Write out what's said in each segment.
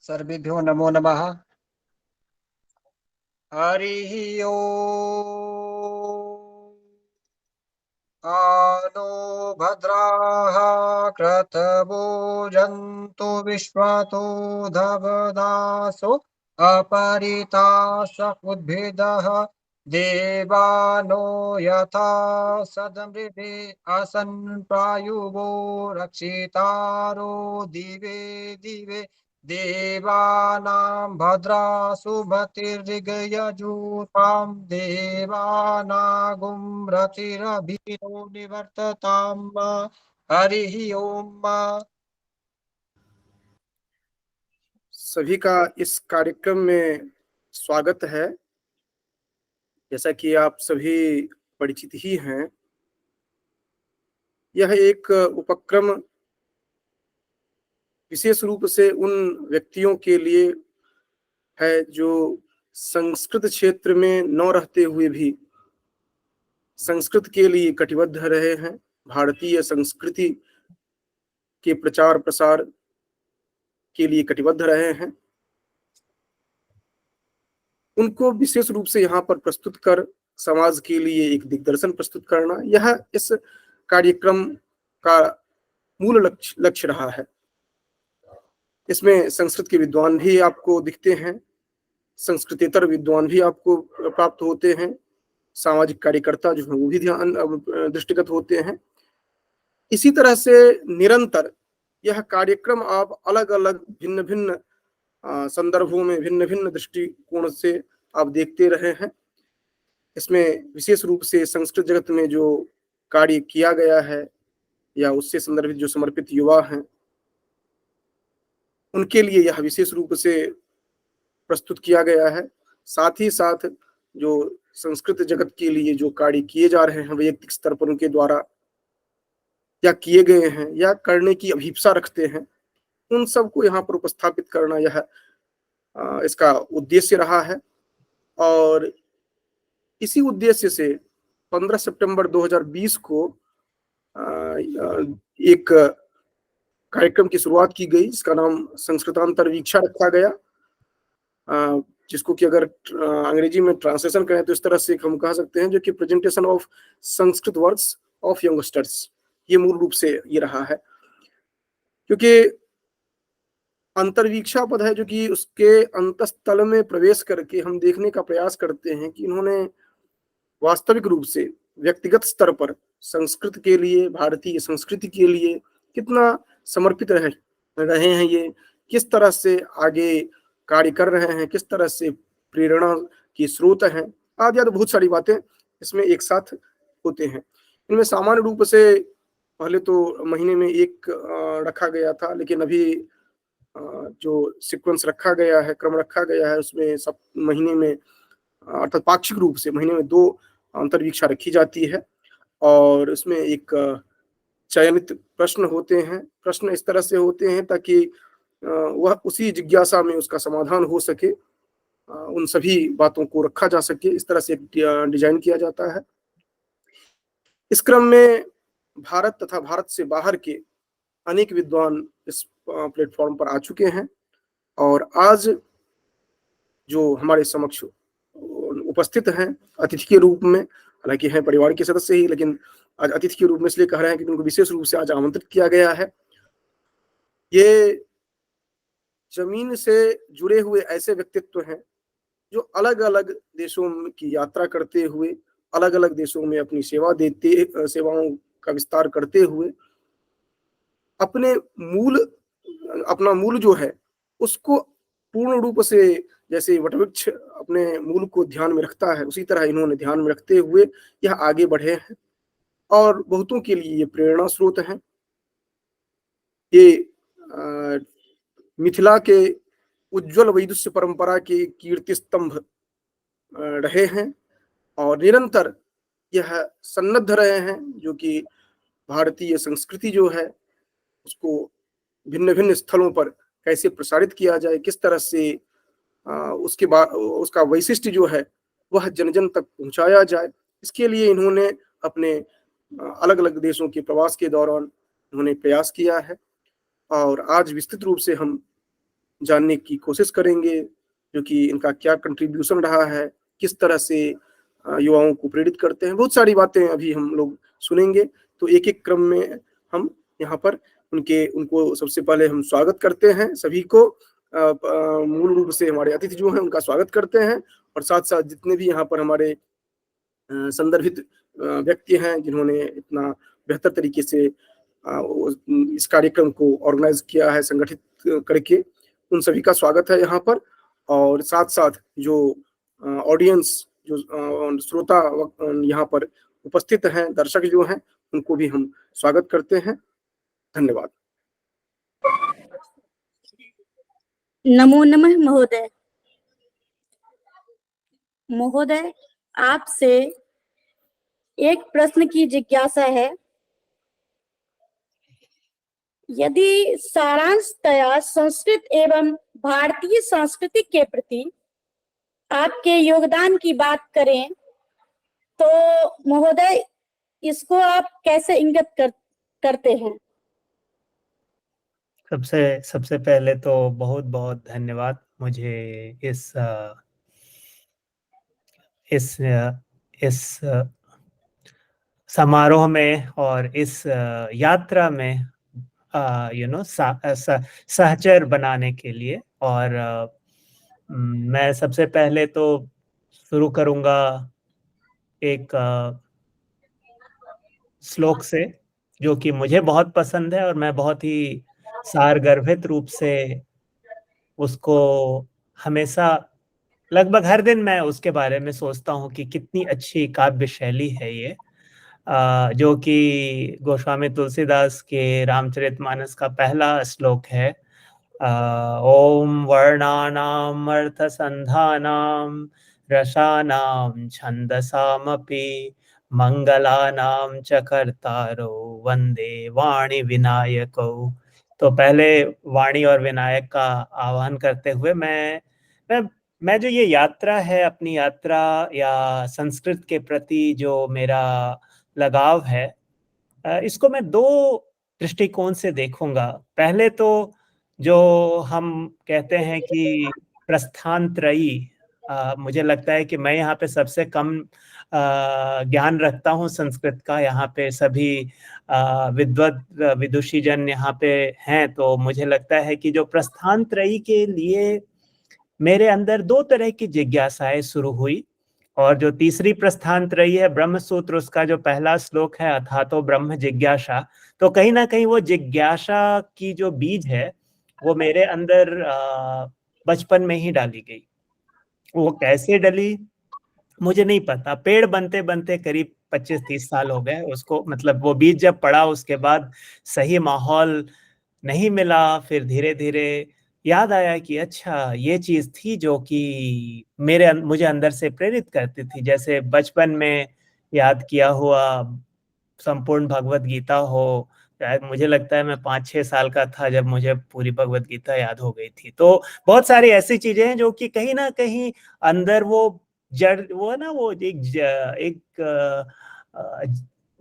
सर्वेभ्यो नमो नमः। हरिः ओम्। आनो भद्राः क्रतवो जन्तु विश्वतो धवदासो अपरितास उद्भिदः देवानो यथा सदमृते असन् प्रायुवो रक्षितारो दिवे दिवे देवानां भद्रासु मतिर्गयजूषां देवानागुं रतिरभितो निवर्तताम्। हरिः ओम्। सभी का इस कार्यक्रम में स्वागत है। जैसा कि आप सभी परिचित ही हैं, यह एक उपक्रम विशेष रूप से उन व्यक्तियों के लिए है जो संस्कृत क्षेत्र में न रहते हुए भी संस्कृत के लिए कटिबद्ध रहे हैं, भारतीय संस्कृति के प्रचार प्रसार के लिए कटिबद्ध रहे हैं। उनको विशेष रूप से यहाँ पर प्रस्तुत कर समाज के लिए एक दिग्दर्शन प्रस्तुत करना, यह इस कार्यक्रम का मूल लक्ष्य रहा है। इसमें संस्कृत के विद्वान भी आपको दिखते हैं, संस्कृतेतर विद्वान भी आपको प्राप्त होते हैं, सामाजिक कार्यकर्ता जो है वो भी ध्यान दृष्टिगत होते हैं। इसी तरह से निरंतर यह कार्यक्रम आप अलग अलग भिन्न भिन्न संदर्भों में भिन्न भिन्न दृष्टिकोण से आप देखते रहे हैं। इसमें विशेष रूप से संस्कृत जगत में जो कार्य किया गया है या उससे संदर्भित जो समर्पित युवा हैं, उनके लिए यह विशेष रूप से प्रस्तुत किया गया है। साथ ही साथ जो संस्कृत जगत के लिए जो कार्य किए जा रहे हैं वैयक्तिक स्तर पर उनके द्वारा या किए गए हैं या करने की अभिप्सा रखते हैं, उन सबको यहाँ पर उपस्थापित करना यह इसका उद्देश्य रहा है। और इसी उद्देश्य से 15 सितंबर 2020 को एक कार्यक्रम की शुरुआत की गई जिसका नाम संस्कृतांतरवीक्षा रखा गया, जिसको कि अगर अंग्रेजी में ट्रांसलेशन करें तो इस तरह से हम कह सकते हैं जो कि presentation of Sanskrit works of youngsters, ये मूल रूप से ये रहा है। क्योंकि अंतर्वीक्षा पद है जो कि उसके अंतस्थल में प्रवेश करके हम देखने का प्रयास करते हैं कि इन्होंने वास्तविक रूप से व्यक्तिगत स्तर पर संस्कृत के लिए, भारतीय संस्कृति के लिए कितना समर्पित रहे हैं, ये किस तरह से आगे कार्य कर रहे हैं, किस तरह से प्रेरणा की स्रोत हैं, आदि आदि बहुत सारी बातें इसमें एक साथ होते हैं। इनमें सामान्य रूप से पहले तो महीने में एक रखा गया था, लेकिन अभी जो सीक्वेंस रखा गया है, क्रम रखा गया है, उसमें सब महीने में अर्थात पाक्षिक रूप से महीने में 2 अंतर्वीक्षा रखी जाती है। और उसमें एक चयनित प्रश्न होते हैं। प्रश्न इस तरह से होते हैं ताकि वह उसी जिज्ञासा में उसका समाधान हो सके, उन सभी बातों को रखा जा सके, इस तरह से डिजाइन किया जाता है। इस क्रम में भारत तथा भारत से बाहर के अनेक विद्वान इस प्लेटफॉर्म पर आ चुके हैं और आज जो हमारे समक्ष उपस्थित हैं अतिथि के रूप में, हालांकि हैं परिवार के सदस्य ही, लेकिन आज अतिथि के रूप में इसलिए कह रहे हैं कि उनको विशेष रूप से आज आमंत्रित किया गया है। ये जमीन से जुड़े हुए ऐसे व्यक्तित्व हैं जो अलग अलग देशों की यात्रा करते हुए, अलग अलग देशों में अपनी सेवाओं का विस्तार करते हुए अपना मूल जो है उसको पूर्ण रूप से, जैसे वटवृक्ष अपने मूल को ध्यान में रखता है, उसी तरह इन्होंने ध्यान में रखते हुए यह आगे बढ़े हैं और बहुतों के लिए ये प्रेरणा स्रोत हैं। ये मिथिला के उज्जवल वैदुष्य परंपरा के कीर्ति स्तंभ रहे हैं और निरंतर यह सन्नद्ध रहे हैं जो कि भारतीय संस्कृति जो है उसको भिन्न भिन्न स्थलों पर कैसे प्रसारित किया जाए, किस तरह से उसके बाद उसका वैशिष्ट्य जो है वह जन जन तक पहुंचाया जाए। इसके लिए इन्होंने अपने अलग अलग देशों के प्रवास के दौरान उन्होंने प्रयास किया है और आज विस्तृत रूप से हम जानने की कोशिश करेंगे, जो कि इनका क्या कंट्रीब्यूशन रहा है, किस तरह से युवाओं को प्रेरित करते हैं। बहुत सारी बातें अभी हम लोग सुनेंगे। तो एक एक क्रम में हम यहाँ पर उनको सबसे पहले हम स्वागत करते हैं। सभी को मूल रूप से हमारे अतिथि जो हैं उनका स्वागत करते हैं, और साथ साथ जितने भी यहाँ पर हमारे संदर्भित व्यक्ति हैं जिन्होंने इतना बेहतर तरीके से इस कार्यक्रम को ऑर्गेनाइज किया है, संगठित करके, उन सभी का स्वागत है यहाँ पर। और साथ साथ जो ऑडियंस, जो श्रोता यहाँ पर उपस्थित हैं, दर्शक जो हैं, उनको भी हम स्वागत करते हैं। धन्यवाद। नमो नमः महोदय। महोदय, आपसे एक प्रश्न की जिज्ञासा है। यदि सारांशतया संस्कृत एवं भारतीय संस्कृति के प्रति आपके योगदान की बात करें तो महोदय इसको आप कैसे इंगित करते हैं? सबसे पहले तो बहुत बहुत धन्यवाद मुझे इस समारोह में और इस यात्रा में सहचर बनाने के लिए। और मैं सबसे पहले तो शुरू करूंगा एक श्लोक से जो कि मुझे बहुत पसंद है, और मैं बहुत ही सारगर्भित रूप से उसको हमेशा, लगभग हर दिन मैं उसके बारे में सोचता हूँ कि कितनी अच्छी काव्य शैली है ये, जो कि गोस्वामी तुलसीदास के रामचरितमानस का पहला श्लोक है। ओम वर्णानाम अर्थसंधानाम रसानाम छंदसामपि मंगलानाम च कर्तारो वंदे वाणी विनायको। तो पहले वाणी और विनायक का आह्वान करते हुए मैं जो ये यात्रा है, अपनी यात्रा या संस्कृत के प्रति जो मेरा लगाव है, इसको मैं दो दृष्टिकोण से देखूंगा। पहले तो जो हम कहते हैं कि प्रस्थानत्रयी, मुझे लगता है कि मैं यहाँ पे सबसे कम ज्ञान रखता हूँ संस्कृत का। यहाँ पे सभी विदुषी जन यहाँ पे हैं, तो मुझे लगता है कि जो प्रस्थानत्रयी के लिए मेरे अंदर दो तरह की जिज्ञासाएं शुरू हुई। और जो तीसरी प्रस्थानत्रयी है ब्रह्म सूत्र, उसका जो पहला श्लोक है अथातो ब्रह्म जिज्ञासा, तो कहीं ना कहीं वो जिज्ञासा की जो बीज है वो मेरे अंदर बचपन में ही डाली गई। वो कैसे डली मुझे नहीं पता। पेड़ बनते बनते करीब 25-30 साल हो गए उसको, मतलब वो बीज जब पड़ा उसके बाद सही माहौल नहीं मिला। फिर धीरे धीरे याद आया कि अच्छा ये चीज थी जो कि मुझे अंदर से प्रेरित करती थी। जैसे बचपन में याद किया हुआ संपूर्ण भगवत गीता हो, शायद मुझे लगता है मैं 5-6 साल का था जब मुझे पूरी भगवत गीता याद हो गई थी। तो बहुत सारी ऐसी चीजें हैं जो कि कहीं ना कहीं अंदर वो जड़, वो ना, वो एक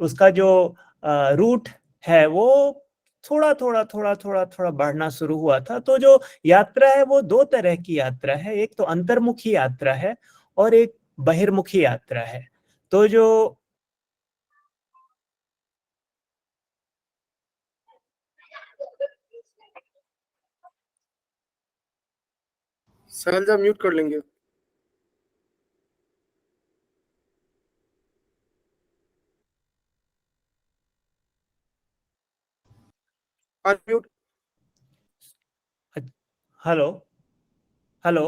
उसका जो रूट है वो थोड़ा थोड़ा बढ़ना शुरू हुआ था। तो जो यात्रा है वो दो तरह की यात्रा है, एक तो अंतर्मुखी यात्रा है और एक बहिर्मुखी यात्रा है। तो जो शैलजा म्यूट कर लेंगे। अनम्यूट। हेलो हेलो,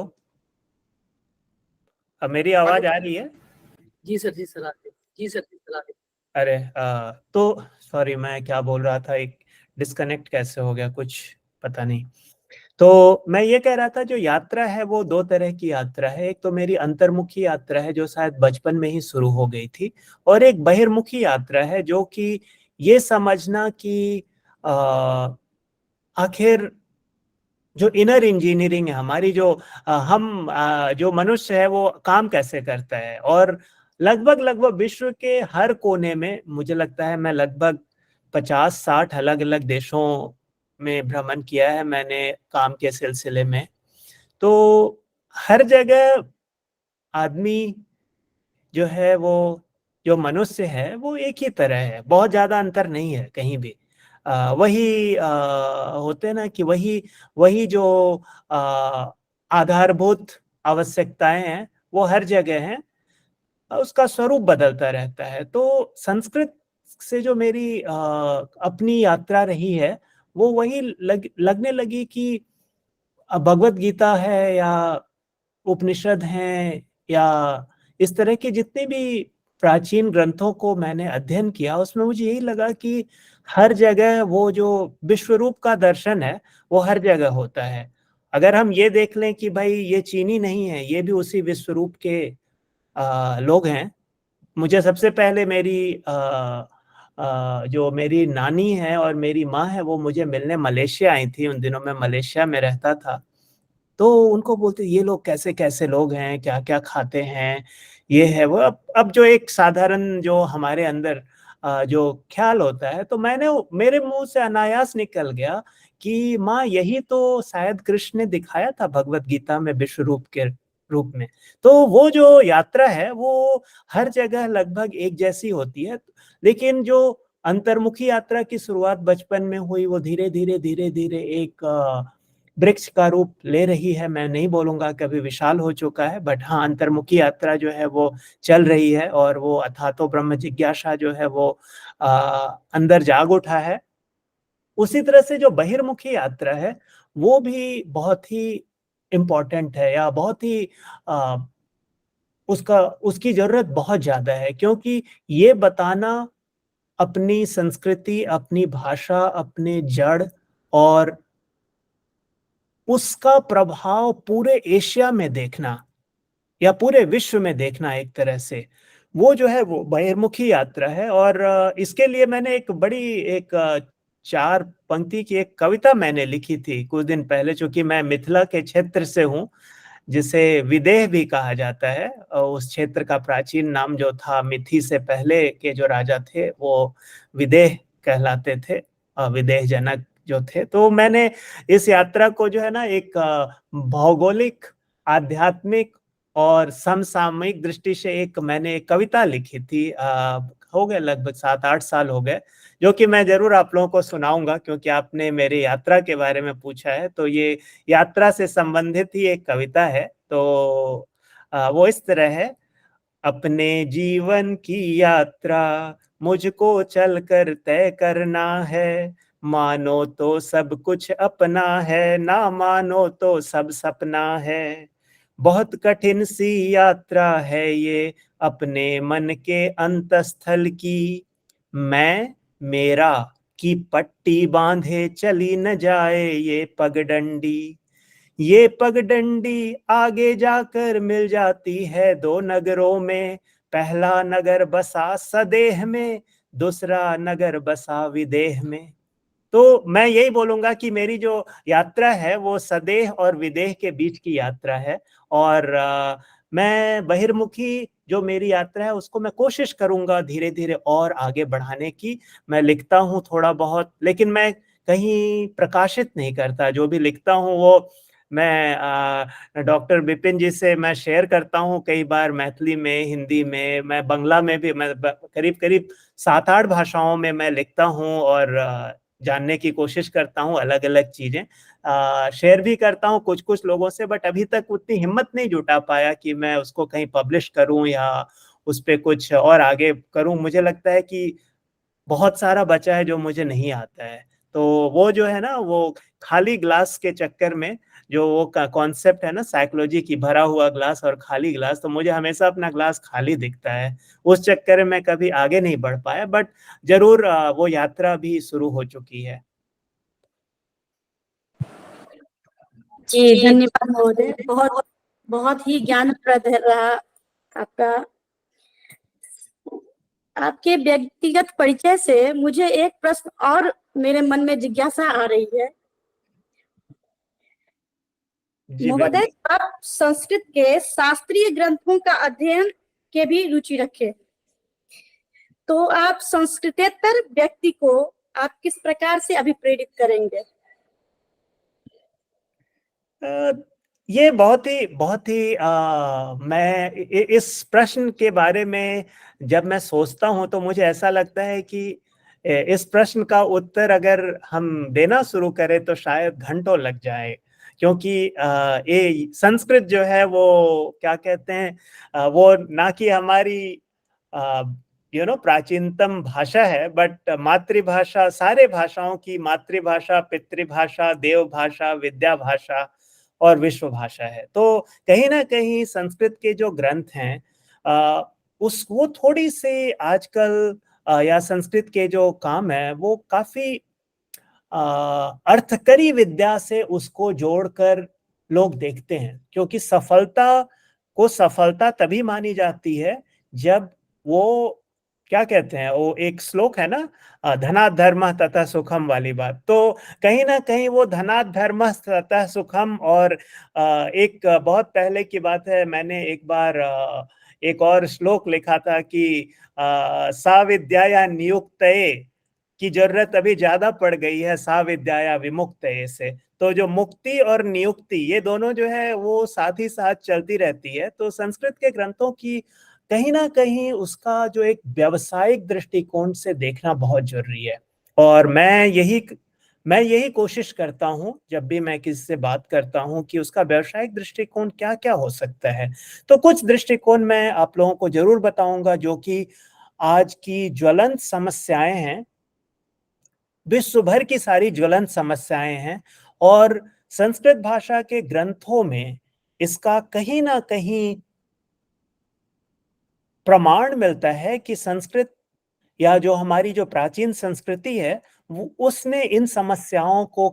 अब मेरी आवाज आ रही है? जी सर, जी सर, जी सर, जी सर। अरे तो सॉरी, मैं क्या बोल रहा था, एक डिस्कनेक्ट कैसे हो गया कुछ पता नहीं। तो मैं ये कह रहा था जो यात्रा है वो दो तरह की यात्रा है। एक तो मेरी अंतर्मुखी यात्रा है जो शायद बचपन में ही शुरू हो गई थी, और एक बहिर्मुखी यात्रा है जो कि ये समझना कि आखिर जो इनर इंजीनियरिंग है हमारी, जो जो मनुष्य है वो काम कैसे करता है। और लगभग विश्व के हर कोने में मुझे लगता है मैं लगभग 50-60 अलग अलग देशों में भ्रमण किया है मैंने काम के सिलसिले में। तो हर जगह आदमी जो है, वो जो मनुष्य है वो एक ही तरह है, बहुत ज्यादा अंतर नहीं है कहीं भी। वही होते हैं ना कि वही वही जो आधारभूत आवश्यकताएं हैं वो हर जगह हैं, उसका स्वरूप बदलता रहता है। तो संस्कृत से जो मेरी अपनी यात्रा रही है वो वही लगने लगी कि भगवत गीता है या उपनिषद हैं या इस तरह के जितने भी प्राचीन ग्रंथों को मैंने अध्ययन किया, उसमें मुझे यही लगा कि हर जगह वो जो विश्व रूप का दर्शन है वो हर जगह होता है। अगर हम ये देख लें कि भाई ये चीनी नहीं है, ये भी उसी विश्व रूप के लोग हैं। मुझे सबसे पहले जो मेरी नानी है और मेरी माँ है वो मुझे मिलने मलेशिया आई थी। उन दिनों मैं मलेशिया में रहता था। तो उनको बोलते ये लोग कैसे कैसे लोग हैं, क्या क्या खाते हैं, ये है वो। अब जो एक साधारण जो हमारे अंदर जो ख्याल होता है, तो मेरे मुंह से अनायास निकल गया कि माँ यही तो शायद कृष्ण ने दिखाया था भगवत गीता में विश्व रूप के रूप में। तो वो जो यात्रा है वो हर जगह लगभग एक जैसी होती है, लेकिन जो अंतर्मुखी यात्रा की शुरुआत बचपन में हुई वो धीरे धीरे धीरे धीरे एक वृक्ष का रूप ले रही है। मैं नहीं बोलूंगा कभी विशाल हो चुका है, बट हाँ, अंतर्मुखी यात्रा जो है वो चल रही है और वो अथातो ब्रह्म जिज्ञासा जो है वो अंदर जाग उठा है। उसी तरह से जो बहिर्मुखी यात्रा है वो भी बहुत ही इम्पोर्टेंट है, या बहुत ही उसकी जरूरत बहुत ज्यादा है, क्योंकि ये बताना अपनी संस्कृति, अपनी भाषा, अपने जड़ और उसका प्रभाव पूरे एशिया में देखना या पूरे विश्व में देखना, एक तरह से वो जो है वो बहिर्मुखी यात्रा है। और इसके लिए मैंने एक 4 पंक्ति की एक कविता मैंने लिखी थी कुछ दिन पहले, चूंकि मैं मिथिला के क्षेत्र से हूँ जिसे विदेह भी कहा जाता है। उस क्षेत्र का प्राचीन नाम जो था, मिथि से पहले के जो राजा थे वो विदेह कहलाते थे, विदेह जनक जो थे। तो मैंने इस यात्रा को जो है ना एक भौगोलिक, आध्यात्मिक और समसामयिक दृष्टि से मैंने एक कविता लिखी थी। हो गए लगभग 7-8 साल हो गए, जो कि मैं जरूर आप लोगों को सुनाऊंगा, क्योंकि आपने मेरी यात्रा के बारे में पूछा है। तो ये यात्रा से संबंधित ही एक कविता है। तो वो इस तरह है। अपने जीवन की यात्रा मुझको चलकर तय करना है, मानो तो सब कुछ अपना है, ना मानो तो सब सपना है। बहुत कठिन सी यात्रा है ये अपने मन के अंतस्थल की, मैं मेरा की पट्टी बांधे चली न जाए ये पगडंडी। ये पगडंडी आगे जाकर मिल जाती है 2 नगरों में, पहला नगर बसा सदेह में, दूसरा नगर बसा विदेह में। तो मैं यही बोलूंगा कि मेरी जो यात्रा है वो सदेह और विदेह के बीच की यात्रा है। और मैं बहिर्मुखी जो मेरी यात्रा है उसको मैं कोशिश करूंगा धीरे धीरे और आगे बढ़ाने की। मैं लिखता हूँ थोड़ा बहुत, लेकिन मैं कहीं प्रकाशित नहीं करता। जो भी लिखता हूँ वो मैं डॉक्टर विपिन जी से मैं शेयर करता हूँ, कई बार मैथिली में, हिंदी में, मैं बंगला में भी, मैं करीब करीब 7-8 भाषाओं में मैं लिखता हूँ और जानने की कोशिश करता हूँ अलग अलग चीजें। शेयर भी करता हूँ कुछ कुछ लोगों से, बट अभी तक उतनी हिम्मत नहीं जुटा पाया कि मैं उसको कहीं पब्लिश करूँ या उस पर कुछ और आगे करूँ। मुझे लगता है कि बहुत सारा बचा है जो मुझे नहीं आता है। तो वो जो है ना, वो खाली ग्लास के चक्कर में जो वो कॉन्सेप्ट है ना साइकोलॉजी की, भरा हुआ ग्लास और खाली ग्लास, तो मुझे हमेशा अपना ग्लास खाली दिखता है। उस चक्कर में कभी आगे नहीं बढ़ पाया, बट जरूर वो यात्रा भी शुरू हो चुकी है। जी धन्यवाद महोदय, बहुत बहुत ही ज्ञानप्रद रहा आपका। आपके व्यक्तिगत परिचय से मुझे एक प्रश्न और मेरे मन में जिज्ञासा आ रही है महोदय। आप संस्कृत के शास्त्रीय ग्रंथों का अध्ययन के भी रुचि रखे, तो आप संस्कृतेतर व्यक्ति को आप किस प्रकार से अभिप्रेरित करेंगे? ये बहुत ही मैं इस प्रश्न के बारे में जब मैं सोचता हूं तो मुझे ऐसा लगता है कि इस प्रश्न का उत्तर अगर हम देना शुरू करें तो शायद घंटों लग जाए, क्योंकि ये संस्कृत जो है वो क्या कहते हैं, वो ना कि हमारी प्राचीनतम भाषा है, बट मातृभाषा, सारे भाषाओं की मातृभाषा, पितृभाषा, देव भाषा, विद्या भाषा और विश्व भाषा है। तो कहीं ना कहीं संस्कृत के जो ग्रंथ हैं वो थोड़ी से आजकल या संस्कृत के जो काम है वो काफी अर्थकरी विद्या से उसको जोड़कर लोग देखते हैं, क्योंकि सफलता तभी मानी जाती है जब वो क्या कहते हैं, वो एक श्लोक है ना, धनात् धर्मः ततः सुखम वाली बात। तो कहीं ना कहीं वो धनात् धर्मः ततः सुखम, और एक बहुत पहले की बात है, मैंने एक बार एक और श्लोक लिखा था कि सा विद्याया नियुक्तये की जरूरत अभी ज्यादा पड़ गई है सा विद्याया विमुक्तये से। तो जो मुक्ति और नियुक्ति ये दोनों जो है वो साथ ही साथ चलती रहती है। तो संस्कृत के ग्रंथों की कहीं ना कहीं उसका जो एक व्यावसायिक दृष्टिकोण से देखना बहुत जरूरी है। और मैं यही कोशिश करता हूं जब भी मैं किसी से बात करता हूं कि उसका व्यावसायिक दृष्टिकोण क्या क्या हो सकता है। तो कुछ दृष्टिकोण मैं आप लोगों को जरूर बताऊंगा जो कि आज की ज्वलंत समस्याएं हैं, विश्व भर की सारी ज्वलंत समस्याएं हैं, और संस्कृत भाषा के ग्रंथों में इसका कहीं ना कहीं प्रमाण मिलता है कि संस्कृत या जो हमारी जो प्राचीन संस्कृति है वो उसने इन समस्याओं को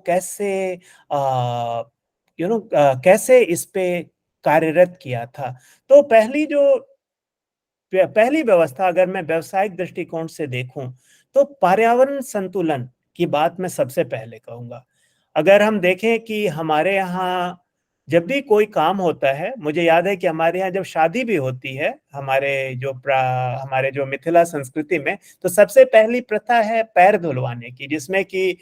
कैसे इस पे कार्यरत किया था। तो पहली व्यवस्था अगर मैं व्यवसायिक दृष्टिकोण से देखूं तो पर्यावरण संतुलन की बात मैं सबसे पहले कहूंगा। अगर हम देखें कि हमारे यहाँ जब भी कोई काम होता है, मुझे याद है कि हमारे यहाँ जब शादी भी होती है हमारे जो मिथिला संस्कृति में, तो सबसे पहली प्रथा है पैर धुलवाने की, जिसमें कि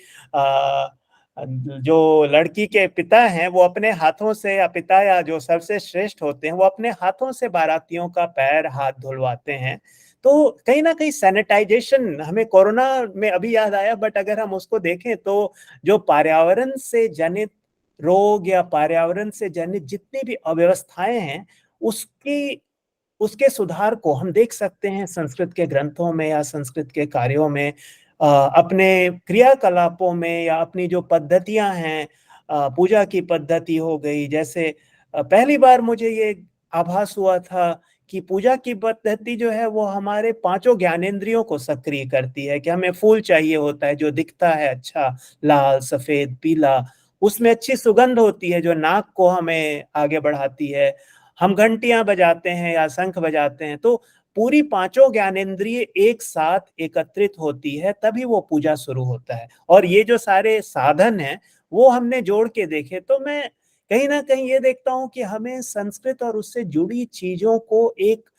जो लड़की के पिता हैं वो अपने हाथों से, या पिता या जो सबसे श्रेष्ठ होते हैं वो अपने हाथों से बारातियों का पैर हाथ धुलवाते हैं। तो कहीं ना कहीं सैनिटाइजेशन हमें कोरोना में अभी याद आया, बट अगर हम उसको देखें तो जो पर्यावरण से जनित रोग या पर्यावरण से जनित जितनी भी अव्यवस्थाएं हैं उसके सुधार को हम देख सकते हैं संस्कृत के ग्रंथों में या संस्कृत के कार्यों में, अपने क्रियाकलापों में, या अपनी जो पद्धतियां हैं, पूजा की पद्धति हो गई। जैसे पहली बार मुझे ये आभास हुआ था कि पूजा की पद्धति जो है वो हमारे पांचों ज्ञानेंद्रियों को सक्रिय करती है, कि हमें फूल चाहिए होता है जो दिखता है अच्छा, लाल, सफेद, पीला, उसमें अच्छी सुगंध होती है जो नाक को हमें आगे बढ़ाती है। हम घंटियां बजाते हैं या शंख बजाते हैं तो पूरी पांचों ज्ञानेंद्रिय एक साथ एकत्रित होती है, तभी वो पूजा शुरू होता है। और ये जो सारे साधन हैं वो हमने जोड़ के देखे तो मैं कहीं ना कहीं ये देखता हूं कि हमें संस्कृत और उससे जुड़ी चीजों को एक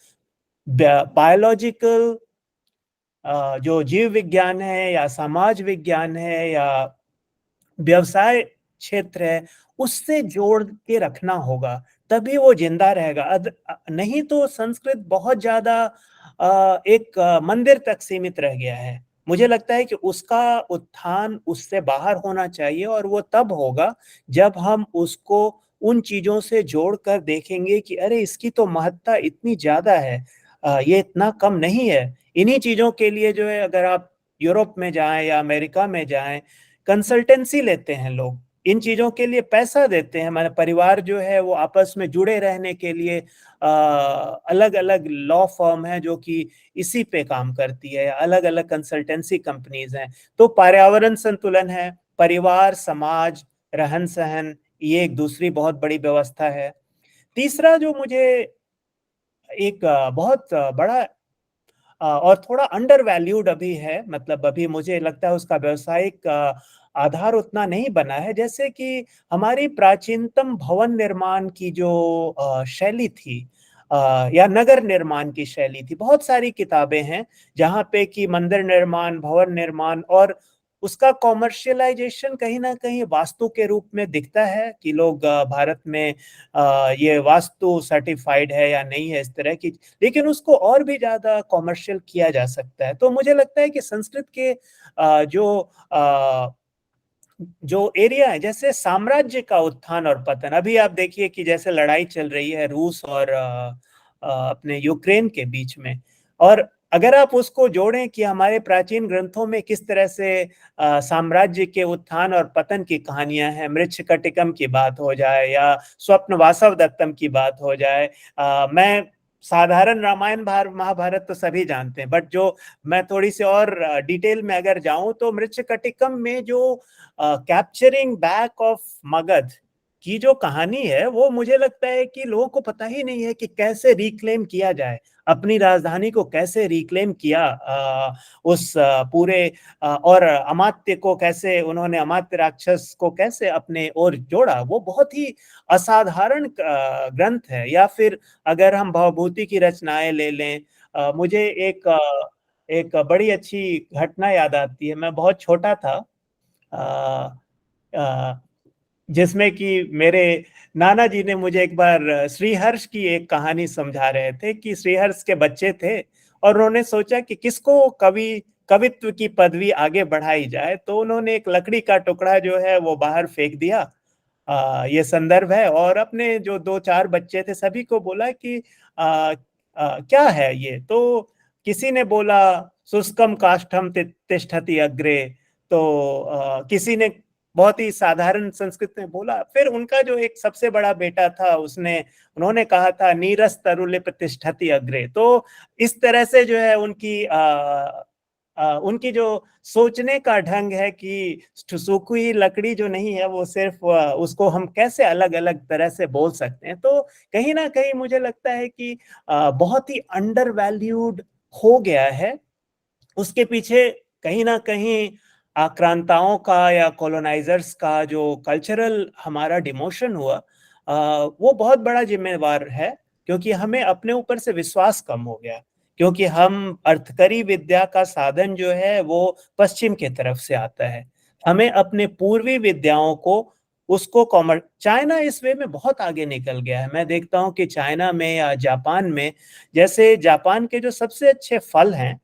बायोलॉजिकल जो जीव विज्ञान है या समाज विज्ञान है या व्यवसाय क्षेत्र है उससे जोड़ के रखना होगा, तभी वो जिंदा रहेगा। नहीं तो संस्कृत बहुत ज्यादा एक मंदिर तक सीमित रह गया है। मुझे लगता है कि उसका उत्थान उससे बाहर होना चाहिए, और वो तब होगा जब हम उसको उन चीजों से जोड़कर देखेंगे कि अरे इसकी तो महत्ता इतनी ज्यादा है, ये इतना कम नहीं है। इन्हीं चीजों के लिए जो है अगर आप यूरोप में जाएं या अमेरिका में जाएं, कंसल्टेंसी लेते हैं लोग, इन चीजों के लिए पैसा देते हैं। हमारा परिवार जो है वो आपस में जुड़े रहने के लिए अलग अलग लॉ फर्म है जो कि इसी पे काम करती है, अलग अलग कंसल्टेंसी कंपनीज हैं। तो पर्यावरण संतुलन है, परिवार, समाज, रहन सहन, ये एक दूसरी बहुत बड़ी व्यवस्था है। तीसरा जो मुझे एक बहुत बड़ा और थोड़ा अंडर वैल्यूड अभी है, मतलब अभी मुझे लगता है उसका व्यवसायिक आधार उतना नहीं बना है, जैसे कि हमारी प्राचीनतम भवन निर्माण की जो शैली थी या नगर निर्माण की शैली थी। बहुत सारी किताबें हैं जहाँ पे कि मंदिर निर्माण, भवन निर्माण और उसका कॉमर्शियलाइजेशन कहीं ना कहीं वास्तु के रूप में दिखता है कि लोग भारत में ये वास्तु सर्टिफाइड है या नहीं है इस तरह की, लेकिन उसको और भी ज्यादा कॉमर्शियल किया जा सकता है। तो मुझे लगता है कि संस्कृत के जो एरिया है, जैसे साम्राज्य का उत्थान और पतन, अभी आप देखिए कि जैसे लड़ाई चल रही है रूस और अपने यूक्रेन के बीच में, और अगर आप उसको जोड़ें कि हमारे प्राचीन ग्रंथों में किस तरह से साम्राज्य के उत्थान और पतन की कहानियां हैं, मृच्छकटिकम की बात हो जाए या स्वप्न वासव दत्तम की बात हो जाए, मैं साधारण रामायण महाभारत तो सभी जानते हैं, बट जो मैं थोड़ी सी और डिटेल में अगर जाऊं तो मृच्छकटिकम में जो कैप्चरिंग बैक ऑफ मगध की जो कहानी है, वो मुझे लगता है कि लोगों को पता ही नहीं है कि कैसे रिक्लेम किया जाए, अपनी राजधानी को कैसे रिक्लेम किया उस पूरे और अमात्य को कैसे उन्होंने, अमात्य राक्षस को कैसे अपने ओर जोड़ा। वो बहुत ही असाधारण ग्रंथ है। या फिर अगर हम भवभूति की रचनाएं ले लें, मुझे एक बड़ी अच्छी घटना याद आती है। मैं बहुत छोटा था, जिसमें कि मेरे नाना जी ने मुझे एक बार श्रीहर्ष की एक कहानी समझा रहे थे कि श्रीहर्ष के बच्चे थे और उन्होंने सोचा कि किसको कवित्व की पदवी आगे बढ़ाई जाए, तो उन्होंने एक लकड़ी का टुकड़ा जो है वो बाहर फेंक दिया। ये संदर्भ है, और अपने जो 2-4 बच्चे थे सभी को बोला कि क्या है ये, तो किसी ने बोला शुष्कम काष्ठम तिष्ठति अग्रे, तो किसी ने बहुत ही साधारण संस्कृत में बोला। फिर उनका जो एक सबसे बड़ा बेटा था उन्होंने कहा था नीरस तरुले प्रतिष्ठति अग्रे। तो इस तरह से जो है उनकी जो सोचने का ढंग है कि सूखी हुई लकड़ी जो नहीं है वो सिर्फ उसको हम कैसे अलग अलग तरह से बोल सकते हैं। तो कहीं ना कहीं मुझे लगता है कि बहुत ही अंडर वैल्यूड हो गया है। उसके पीछे कहीं ना कहीं आक्रांताओं का या कॉलोनाइजर्स का जो कल्चरल हमारा डिमोशन हुआ, वो बहुत बड़ा जिम्मेवार है, क्योंकि हमें अपने ऊपर से विश्वास कम हो गया, क्योंकि हम अर्थकरी विद्या का साधन जो है वो पश्चिम के तरफ से आता है। हमें अपने पूर्वी विद्याओं को उसको चाइना इस वे में बहुत आगे निकल गया है। मैं देखता हूं कि चाइना में या जापान में, जैसे जापान के जो सबसे अच्छे फल हैं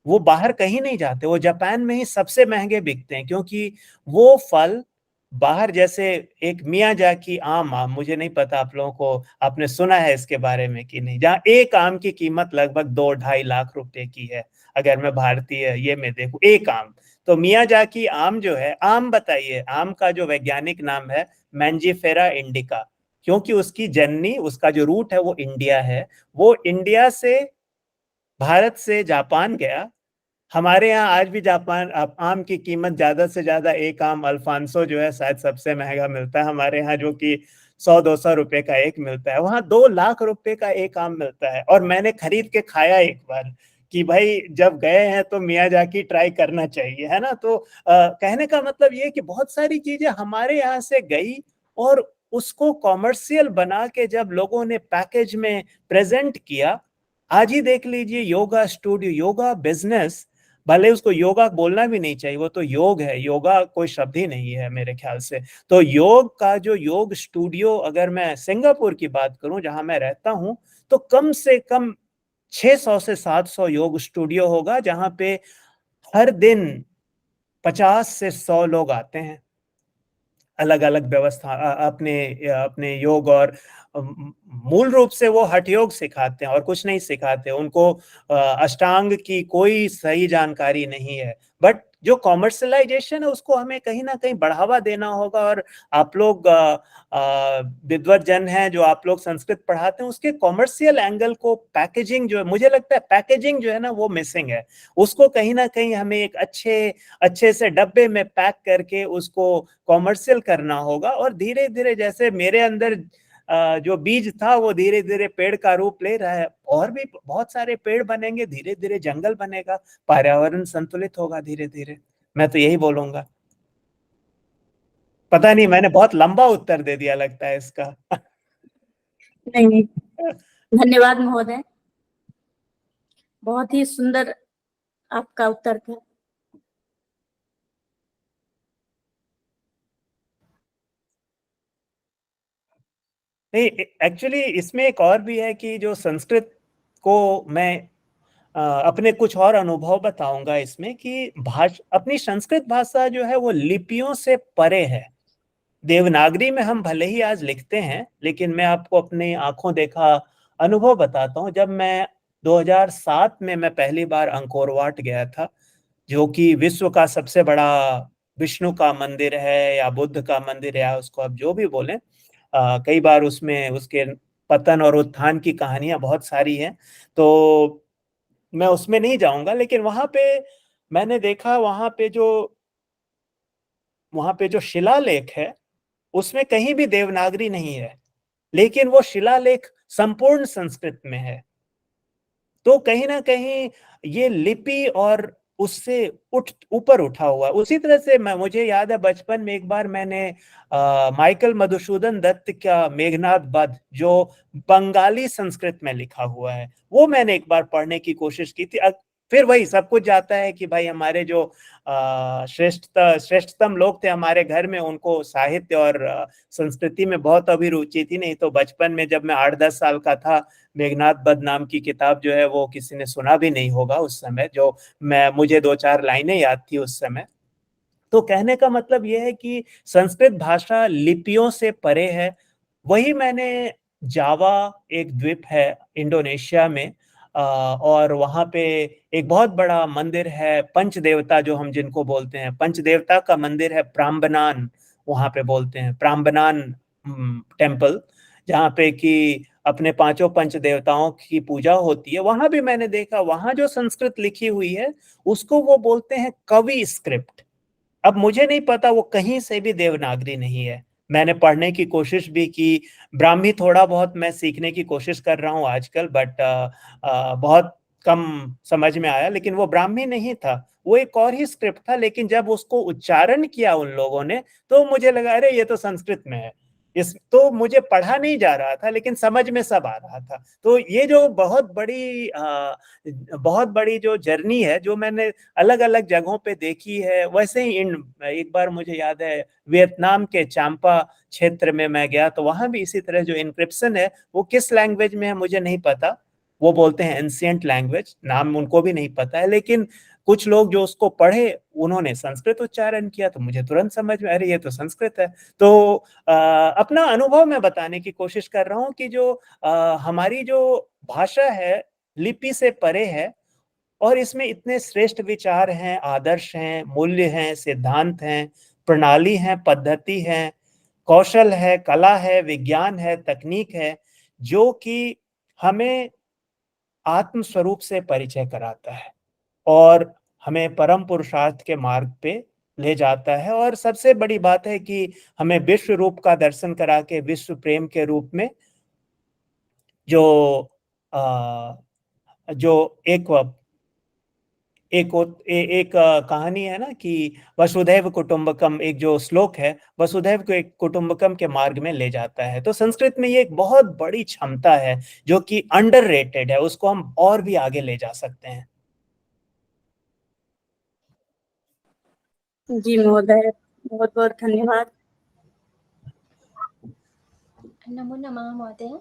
वो बाहर कहीं नहीं जाते, वो जापान में ही सबसे महंगे बिकते हैं, क्योंकि वो फल बाहर, जैसे एक मियाजाकी आम मुझे नहीं पता आप लोगों को आपने सुना है इसके बारे में कि नहीं, जहाँ एक आम की कीमत लगभग 2-2.5 लाख रुपए की है। अगर मैं भारतीय ये में देखूं एक आम, तो मियाजाकी आम जो है, आम बताइए, आम का जो वैज्ञानिक नाम है मैंजीफेरा इंडिका, क्योंकि उसकी जननी, उसका जो रूट है वो इंडिया है। वो इंडिया से, भारत से जापान गया। हमारे यहाँ आज भी जापान आम की कीमत ज्यादा से ज्यादा, एक आम अल्फांसो जो है शायद सबसे महंगा मिलता है हमारे यहाँ, जो कि 100-200 रुपए का एक मिलता है, वहां 2 लाख रुपए का एक आम मिलता है। और मैंने खरीद के खाया एक बार कि भाई जब गए हैं तो मियाजाकी ट्राई करना चाहिए, है ना। तो कहने का मतलब ये कि बहुत सारी चीजें हमारे यहाँ से गई और उसको कॉमर्शियल बना के जब लोगों ने पैकेज में प्रेजेंट किया। आज ही देख लीजिए योगा स्टूडियो, योगा बिजनेस, भले उसको योगा बोलना भी नहीं चाहिए, वो तो योग है, योगा कोई शब्द ही नहीं है मेरे ख्याल से। तो योग का जो योग स्टूडियो, अगर मैं सिंगापुर की बात करूं जहां मैं रहता हूं, तो कम से कम 600 से 700 योग स्टूडियो होगा, जहां पे हर दिन 50 से 100 लोग आते हैं, अलग अलग व्यवस्था अपने अपने योग। और मूल रूप से वो हठ योग सिखाते हैं और कुछ नहीं सिखाते, उनको अष्टांग की कोई सही जानकारी नहीं है। बट जो कॉमर्शलाइजेशन है उसको हमें कहीं ना कहीं बढ़ावा देना होगा। और आप लोग विद्वत जन हैं, जो आप लोग संस्कृत पढ़ाते हैं, उसके कॉमर्शियल एंगल को, पैकेजिंग जो है, मुझे लगता है पैकेजिंग जो है ना वो मिसिंग है। उसको कहीं ना कहीं हमें एक अच्छे से डब्बे में पैक करके उसको कॉमर्शियल करना होगा। और धीरे धीरे, जैसे मेरे अंदर जो बीज था वो धीरे धीरे पेड़ का रूप ले रहा है, और भी बहुत सारे पेड़ बनेंगे, धीरे धीरे जंगल बनेगा, पर्यावरण संतुलित होगा धीरे धीरे। मैं तो यही बोलूंगा। पता नहीं, मैंने बहुत लंबा उत्तर दे दिया लगता है इसका। नहीं, धन्यवाद महोदय, बहुत ही सुंदर आपका उत्तर था। नहीं, एक्चुअली इसमें एक और भी है कि जो संस्कृत को मैं अपने कुछ और अनुभव बताऊंगा इसमें कि अपनी संस्कृत भाषा जो है वो लिपियों से परे है। देवनागरी में हम भले ही आज लिखते हैं, लेकिन मैं आपको अपने आंखों देखा अनुभव बताता हूँ। जब मैं 2007 में मैं पहली बार अंकोरवाट गया था, जो कि विश्व का सबसे बड़ा विष्णु का मंदिर है या बुद्ध का मंदिर है, या उसको आप जो भी बोलें। कई बार उसमें उसके पतन और उत्थान की कहानियां बहुत सारी हैं, तो मैं उसमें नहीं जाऊंगा। लेकिन वहां पे मैंने देखा, वहां पे जो शिलालेख है उसमें कहीं भी देवनागरी नहीं है, लेकिन वो शिलालेख संपूर्ण संस्कृत में है। तो कहीं ना कहीं ये लिपि और उससे ऊपर उठा हुआ। उसी तरह से मुझे याद है बचपन में एक बार मैंने माइकल मधुसूदन दत्त का मेघनाद वध, जो बंगाली संस्कृत में लिखा हुआ है, वो मैंने एक बार पढ़ने की कोशिश की थी। फिर वही सब कुछ जाता है कि भाई हमारे जो श्रेष्ठतम लोग थे हमारे घर में, उनको साहित्य और संस्कृति में बहुत अभिरुचि थी। नहीं तो बचपन में जब मैं 8-10 साल का था, मेघनाद वध नाम की किताब जो है वो किसी ने सुना भी नहीं होगा उस समय, जो मुझे 2-4 लाइनें याद थी उस समय। तो कहने का मतलब यह है कि संस्कृत भाषा लिपियों से परे है। वही मैंने जावा एक द्वीप है इंडोनेशिया में, और वहां पे एक बहुत बड़ा मंदिर है पंचदेवता, जो हम जिनको बोलते हैं पंचदेवता का मंदिर है, प्राम्बनान वहां पे बोलते हैं, प्राम्बनान टेम्पल, जहाँ पे कि अपने 5 पंच देवताओं की पूजा होती है। वहां भी मैंने देखा, वहां जो संस्कृत लिखी हुई है उसको वो बोलते हैं कवि स्क्रिप्ट। अब मुझे नहीं पता, वो कहीं से भी देवनागरी नहीं है। मैंने पढ़ने की कोशिश भी की, ब्राह्मी थोड़ा बहुत मैं सीखने की कोशिश कर रहा हूँ आजकल, बट बहुत कम समझ में आया। लेकिन वो ब्राह्मी नहीं था, वो एक और ही स्क्रिप्ट था। लेकिन जब उसको उच्चारण किया उन लोगों ने, तो मुझे लगा अरे ये तो संस्कृत में है। इस तो मुझे पढ़ा नहीं जा रहा था, लेकिन समझ में सब आ रहा था। तो ये जो बहुत बड़ी जो जर्नी है, जो मैंने अलग अलग जगहों पे देखी है, वैसे ही एक बार मुझे याद है वियतनाम के चांपा क्षेत्र में मैं गया, तो वहां भी इसी तरह जो इंक्रिप्शन है वो किस लैंग्वेज में है मुझे नहीं पता। वो बोलते हैं एंशिएंट लैंग्वेज, नाम उनको भी नहीं पता है। लेकिन कुछ लोग जो उसको पढ़े उन्होंने संस्कृत उच्चारण किया, तो मुझे तुरंत समझ में अरे ये तो संस्कृत है। तो अपना अनुभव मैं बताने की कोशिश कर रहा हूँ कि जो हमारी जो भाषा है लिपि से परे है, और इसमें इतने श्रेष्ठ विचार हैं, आदर्श हैं, मूल्य हैं, सिद्धांत हैं, प्रणाली हैं, पद्धति हैं, कौशल है, कला है, विज्ञान है, तकनीक है, जो कि हमें आत्म स्वरूप से परिचय कराता है और हमें परम पुरुषार्थ के मार्ग पे ले जाता है। और सबसे बड़ी बात है कि हमें विश्व रूप का दर्शन करा के विश्व प्रेम के रूप में जो जो एक कहानी है ना कि वसुधैव कुटुंबकम, एक जो श्लोक है, वसुधैव को एक कुटुंबकम के मार्ग में ले जाता है। तो संस्कृत में ये एक बहुत बड़ी क्षमता है जो कि अंडररेटेड है, उसको हम और भी आगे ले जा सकते हैं। जी महोदय, बहुत बहुत धन्यवाद। नमो नमः महोदय।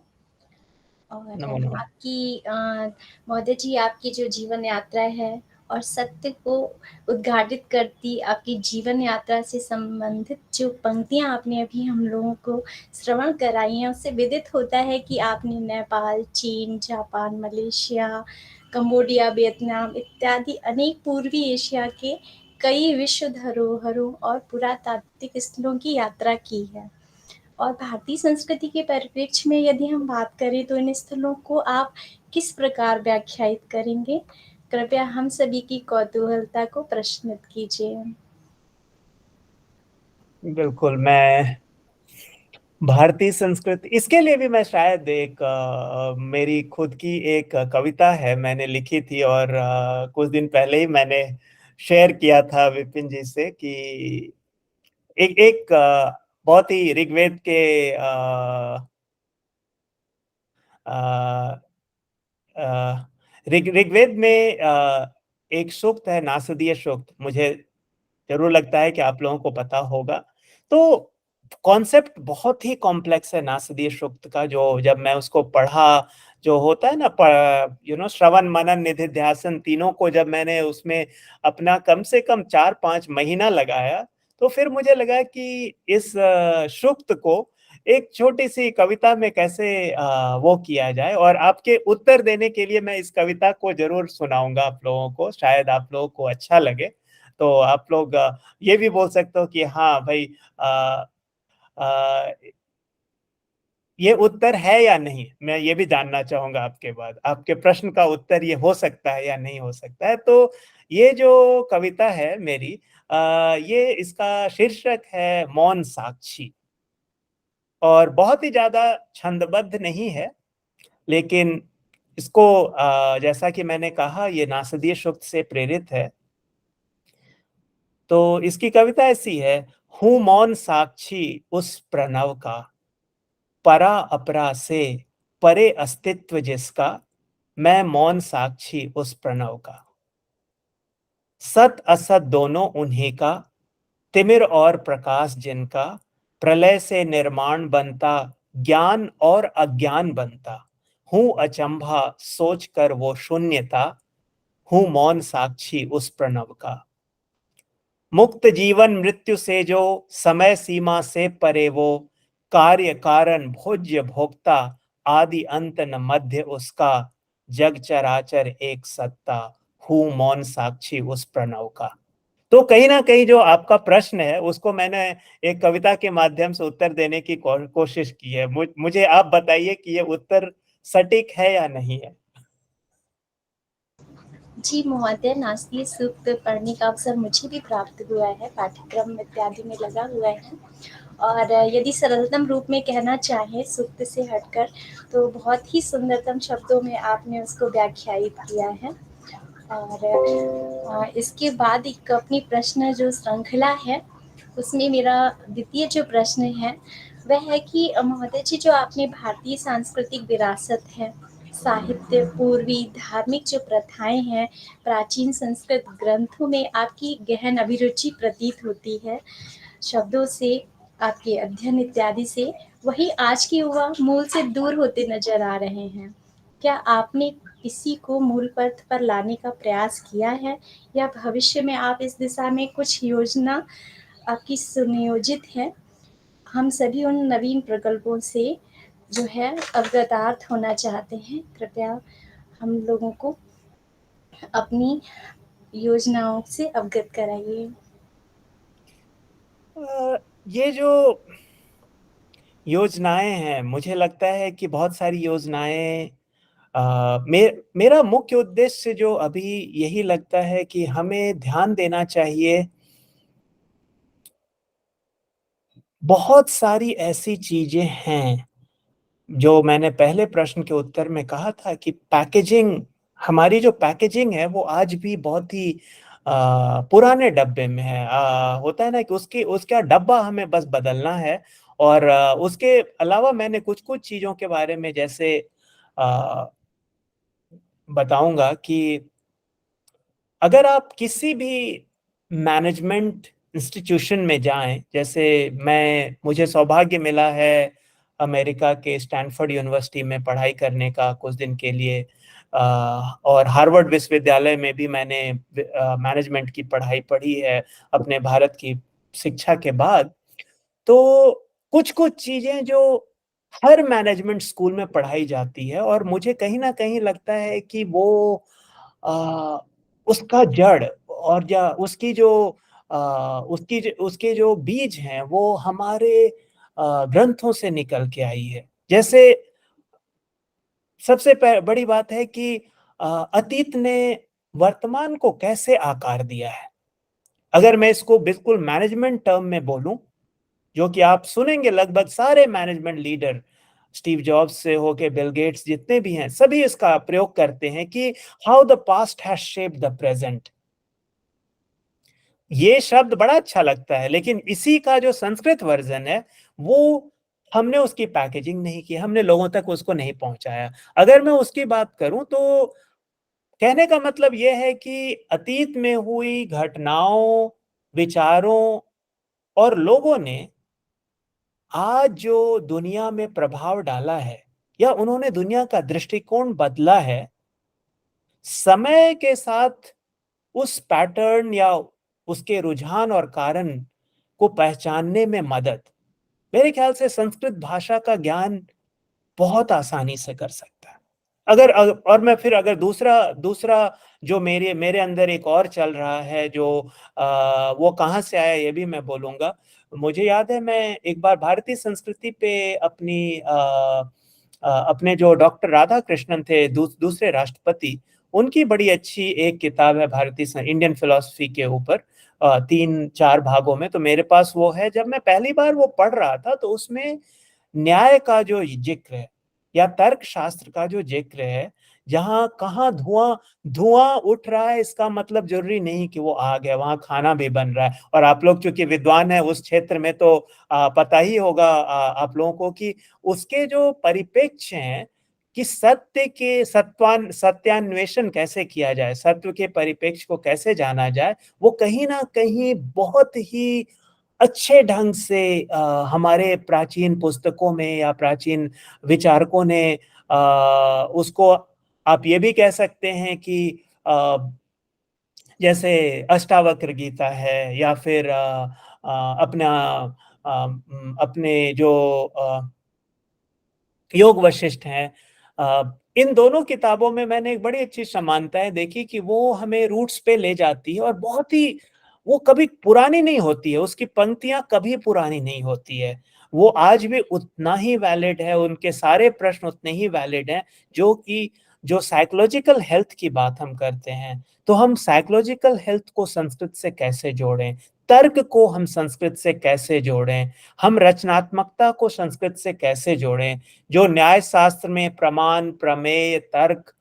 और नमो नमः। आपकी महोदय जी, आपकी जो जीवन यात्रा है और सत्य को उद्घाटित करती आपकी जीवन यात्रा से संबंधित जो पंक्तियां आपने अभी हम लोगों को श्रवण कराई हैं, उससे विदित होता है कि आपने नेपाल, चीन, जापान, मलेशिया, कंबोडिया, वियतनाम इत्यादि अनेक पूर्वी एशिया के कई विश्व धरोहरों और पुरातात्विक स्थलों की यात्रा की है। और भारतीय संस्कृति के परिप्रेक्ष्य में यदि हम बात करें तो इन स्थलों को आप किस प्रकार व्याख्यायित करेंगे? कृपया हम सभी की कौतूहलता को प्रश्नित कीजिए। बिल्कुल, मैं भारतीय संस्कृति, इसके लिए भी मैं शायद मेरी खुद की एक कविता है मैंने लिखी थी, और कुछ दिन पहले ही मैंने शेयर किया था विपिन जी से कि एक बहुत ही ऋग्वेद के ऋग्वेद में एक सूक्त है, नासदीय सूक्त, मुझे जरूर लगता है कि आप लोगों को पता होगा। तो कॉन्सेप्ट बहुत ही कॉम्प्लेक्स है नासदीय सूक्त का। जो जब मैं उसको पढ़ा, जो होता है ना श्रवण मनन निधिध्यासन तीनों को जब मैंने उसमें अपना कम से कम 4-5 महीना लगाया, तो फिर मुझे लगा कि इस सूक्त को एक छोटी सी कविता में कैसे वो किया जाए। और आपके उत्तर देने के लिए मैं इस कविता को जरूर सुनाऊंगा आप लोगों को, शायद आप लोगों को अच्छा लगे। तो आप लोग ये भी बोल सकते हो कि हाँ भाई, ये उत्तर है या नहीं। मैं ये भी जानना चाहूंगा आपके बाद, आपके प्रश्न का उत्तर ये हो सकता है या नहीं हो सकता है। तो ये जो कविता है मेरी, ये इसका शीर्षक है मौन साक्षी, और बहुत ही ज्यादा छंदबद्ध नहीं है, लेकिन इसको जैसा कि मैंने कहा ये नासदीय सूक्त से प्रेरित है। तो इसकी कविता ऐसी है। हूं मौन साक्षी उस प्रणव का, परा अपरा से परे अस्तित्व जिसका, मैं मौन साक्षी उस प्रणव का। सत असत दोनों उन्हीं का, तिमिर और प्रकाश जिनका, प्रलय से निर्माण बनता, ज्ञान और अज्ञान बनता। हूं अचंभा सोच कर वो शून्यता, हूं मौन साक्षी उस प्रणव का। मुक्त जीवन मृत्यु से जो, समय सीमा से परे वो, कार्य कारण भोज्य भोक्ता, आदि अंत न मध्य उसका, जग चराचर एक सत्ता, हूं मौन साक्षी उस प्रणव का। तो कहीं ना कहीं जो आपका प्रश्न है उसको मैंने एक कविता के माध्यम से उत्तर देने की कोशिश की है। मुझे आप बताइए कि ये उत्तर सटीक है या नहीं है। जी महोदय, नासदीय सूक्त पढ़ने का अवसर मुझे भी प्राप्त हुआ है, पाठ्यक्रम इत्यादि में लगा हुआ है। और यदि सरलतम रूप में कहना चाहें सूक्त से हटकर, तो बहुत ही सुंदरतम शब्दों में आपने उसको व्याख्यायित किया है। और इसके बाद एक अपनी प्रश्न जो श्रृंखला है, उसमें मेरा द्वितीय जो प्रश्न है वह है कि महोदय जी, जो आपने भारतीय सांस्कृतिक विरासत है, साहित्य, पूर्वी धार्मिक जो प्रथाएं हैं, प्राचीन संस्कृत ग्रंथों में आपकी गहन अभिरुचि प्रतीत होती है। शब्दों से, आपके अध्ययन इत्यादि से, वही आज के युवा मूल से दूर होते नजर आ रहे हैं। क्या आपने किसी को मूल पथ पर लाने का प्रयास किया है, या भविष्य में आप इस दिशा में कुछ योजना आपकी सुनियोजित है? हम सभी उन नवीन प्रकल्पों से जो है अवगतार्थ होना चाहते हैं। कृपया हम लोगों को अपनी योजनाओं से अवगत कराइए। ये जो योजनाएं हैं, मुझे लगता है कि बहुत सारी योजनाएं, मेरा मुख्य उद्देश्य जो अभी यही लगता है कि हमें ध्यान देना चाहिए। बहुत सारी ऐसी चीजें हैं जो मैंने पहले प्रश्न के उत्तर में कहा था कि पैकेजिंग, हमारी जो पैकेजिंग है वो आज भी बहुत ही पुराने डब्बे में है। होता है ना कि उसका डब्बा हमें बस बदलना है। और उसके अलावा मैंने कुछ कुछ चीजों के बारे में जैसे बताऊंगा कि अगर आप किसी भी मैनेजमेंट इंस्टीट्यूशन में जाएं, जैसे मुझे सौभाग्य मिला है अमेरिका के स्टैनफोर्ड यूनिवर्सिटी में पढ़ाई करने का कुछ दिन के लिए, और हार्वर्ड विश्वविद्यालय में भी मैंने मैनेजमेंट की पढ़ाई पढ़ी है अपने भारत की शिक्षा के बाद। तो कुछ कुछ चीजें जो हर मैनेजमेंट स्कूल में पढ़ाई जाती है, और मुझे कहीं ना कहीं लगता है कि वो उसका जड़ और या उसके जो बीज हैं वो हमारे ग्रंथों से निकल के आई है। जैसे सबसे बड़ी बात है कि अतीत ने वर्तमान को कैसे आकार दिया है। अगर मैं इसको बिल्कुल मैनेजमेंट टर्म में बोलूं, जो कि आप सुनेंगे लगभग सारे मैनेजमेंट लीडर, स्टीव जॉब्स से होके बिल गेट्स, जितने भी हैं सभी इसका प्रयोग करते हैं कि how the past has shaped the present. ये शब्द बड़ा अच्छा लगता है, लेकिन इसी का जो संस्कृत वर्जन है वो हमने उसकी पैकेजिंग नहीं की, हमने लोगों तक उसको नहीं पहुंचाया। अगर मैं उसकी बात करूं तो कहने का मतलब यह है कि अतीत में हुई घटनाओं, विचारों और लोगों ने आज जो दुनिया में प्रभाव डाला है या उन्होंने दुनिया का दृष्टिकोण बदला है, समय के साथ उस पैटर्न या उसके रुझान और कारण को पहचानने में मदद मेरे ख्याल से संस्कृत भाषा का ज्ञान बहुत आसानी से कर सकता है। और मैं फिर अगर दूसरा जो मेरे अंदर एक और चल रहा है, जो वो कहाँ से आया ये भी मैं बोलूंगा। मुझे याद है, मैं एक बार भारतीय संस्कृति पे अपने जो डॉक्टर राधा कृष्णन थे, दूसरे राष्ट्रपति, उनकी बड़ी अच्छी एक किताब है भारतीय इंडियन फिलॉसफी के ऊपर, 3-4 भागों में। तो मेरे पास वो है। जब मैं पहली बार वो पढ़ रहा था तो उसमें न्याय का जो जिक्र है या तर्क शास्त्र का जो जिक्र है, जहां कहाँ धुआं उठ रहा है, इसका मतलब जरूरी नहीं कि वो आग है, वहां खाना भी बन रहा है। और आप लोग चूंकि विद्वान है उस क्षेत्र में, तो पता ही होगा आप लोगों को कि उसके जो परिप्रेक्ष्य हैं कि सत्य के सत्यान्वेषण कैसे किया जाए, सत्य के परिप्रेक्ष्य को कैसे जाना जाए, वो कहीं ना कहीं बहुत ही अच्छे ढंग से हमारे प्राचीन पुस्तकों में या प्राचीन विचारकों ने उसको, आप ये भी कह सकते हैं कि जैसे अष्टावक्र गीता है या फिर अपने जो योग वशिष्ठ हैं, इन दोनों किताबों में मैंने एक बड़ी अच्छी समानताएं देखी कि वो हमें रूट्स पे ले जाती है और बहुत ही, वो कभी पुरानी नहीं होती है, उसकी पंक्तियां कभी पुरानी नहीं होती है। वो आज भी उतना ही वैलिड है, उनके सारे प्रश्न उतने ही वैलिड हैं। जो साइकोलॉजिकल हेल्थ की बात हम करते हैं, तो हम साइकोलॉजिकल हेल्थ को संस्कृत से कैसे जोड़ें, तर्क को हम संस्कृत से कैसे जोड़ें, हम रचनात्मकता को संस्कृत से कैसे जोड़ें, जो न्याय शास्त्र में प्रमाण, प्रमेय, तर्क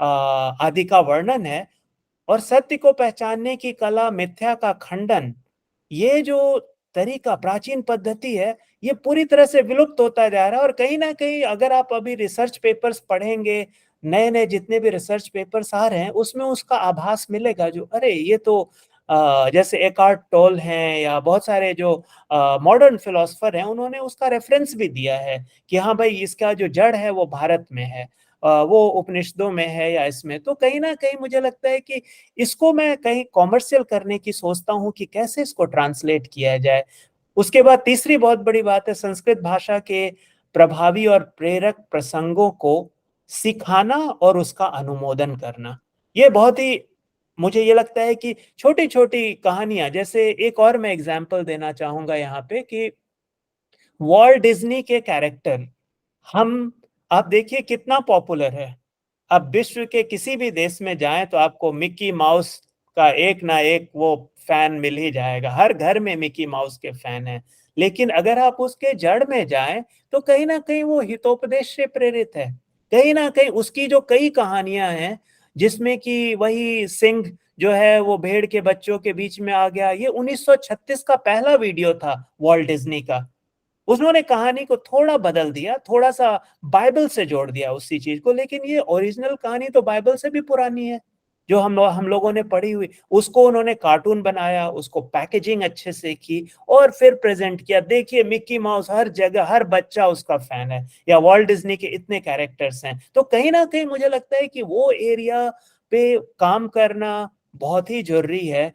आदि का वर्णन है, और सत्य को पहचानने की कला, मिथ्या का खंडन, ये जो तरीका, प्राचीन पद्धति है, ये पूरी तरह से विलुप्त होता जा रहा है। और कहीं ना कहीं अगर आप अभी रिसर्च पेपर्स पढ़ेंगे, नए नए जितने भी रिसर्च पेपर्स आ रहे हैं, उसमें उसका आभास मिलेगा, जो अरे ये तो जैसे एकार्ट टोल हैं या बहुत सारे जो मॉडर्न फिलोसफर हैं, उन्होंने उसका रेफरेंस भी दिया है कि हाँ भाई, इसका जो जड़ है वो भारत में है, वो उपनिषदों में है या इसमें। तो कहीं ना कहीं मुझे लगता है कि इसको मैं कहीं कॉमर्शियल करने की सोचता हूँ कि कैसे इसको ट्रांसलेट किया जाए। उसके बाद तीसरी बहुत बड़ी बात है संस्कृत भाषा के प्रभावी और प्रेरक प्रसंगों को सिखाना और उसका अनुमोदन करना। ये बहुत ही, मुझे ये लगता है कि छोटी छोटी कहानियां, जैसे एक और मैं एग्जांपल देना चाहूंगा यहाँ पे कि वॉल्ट डिज्नी के कैरेक्टर, आप देखिए कितना पॉपुलर है। अब विश्व के किसी भी देश में जाएं तो आपको मिकी माउस का एक ना एक वो फैन मिल ही जाएगा, हर घर में मिकी माउस के फैन है। लेकिन अगर आप उसके जड़ में जाएं तो कहीं ना कहीं वो हितोपदेश से प्रेरित है, कहीं ना कहीं उसकी जो कई कहानियां हैं, जिसमें कि वही सिंह जो है वो भेड़ के बच्चों के बीच में आ गया, ये 1936 का पहला वीडियो था वॉल्ट डिज्नी का। उन्होंने कहानी को थोड़ा बदल दिया, थोड़ा सा बाइबल से जोड़ दिया उसी चीज को, लेकिन ये ओरिजिनल कहानी तो बाइबल से भी पुरानी है, जो हम लोगों ने पढ़ी हुई। उसको उन्होंने कार्टून बनाया, उसको पैकेजिंग अच्छे से की और फिर प्रेजेंट किया। देखिए मिकी माउस हर जगह, हर बच्चा उसका फैन है, या वॉल्ट डिज्नी के इतने कैरेक्टर्स हैं। तो कहीं ना कहीं मुझे लगता है कि वो एरिया पे काम करना बहुत ही जरूरी है,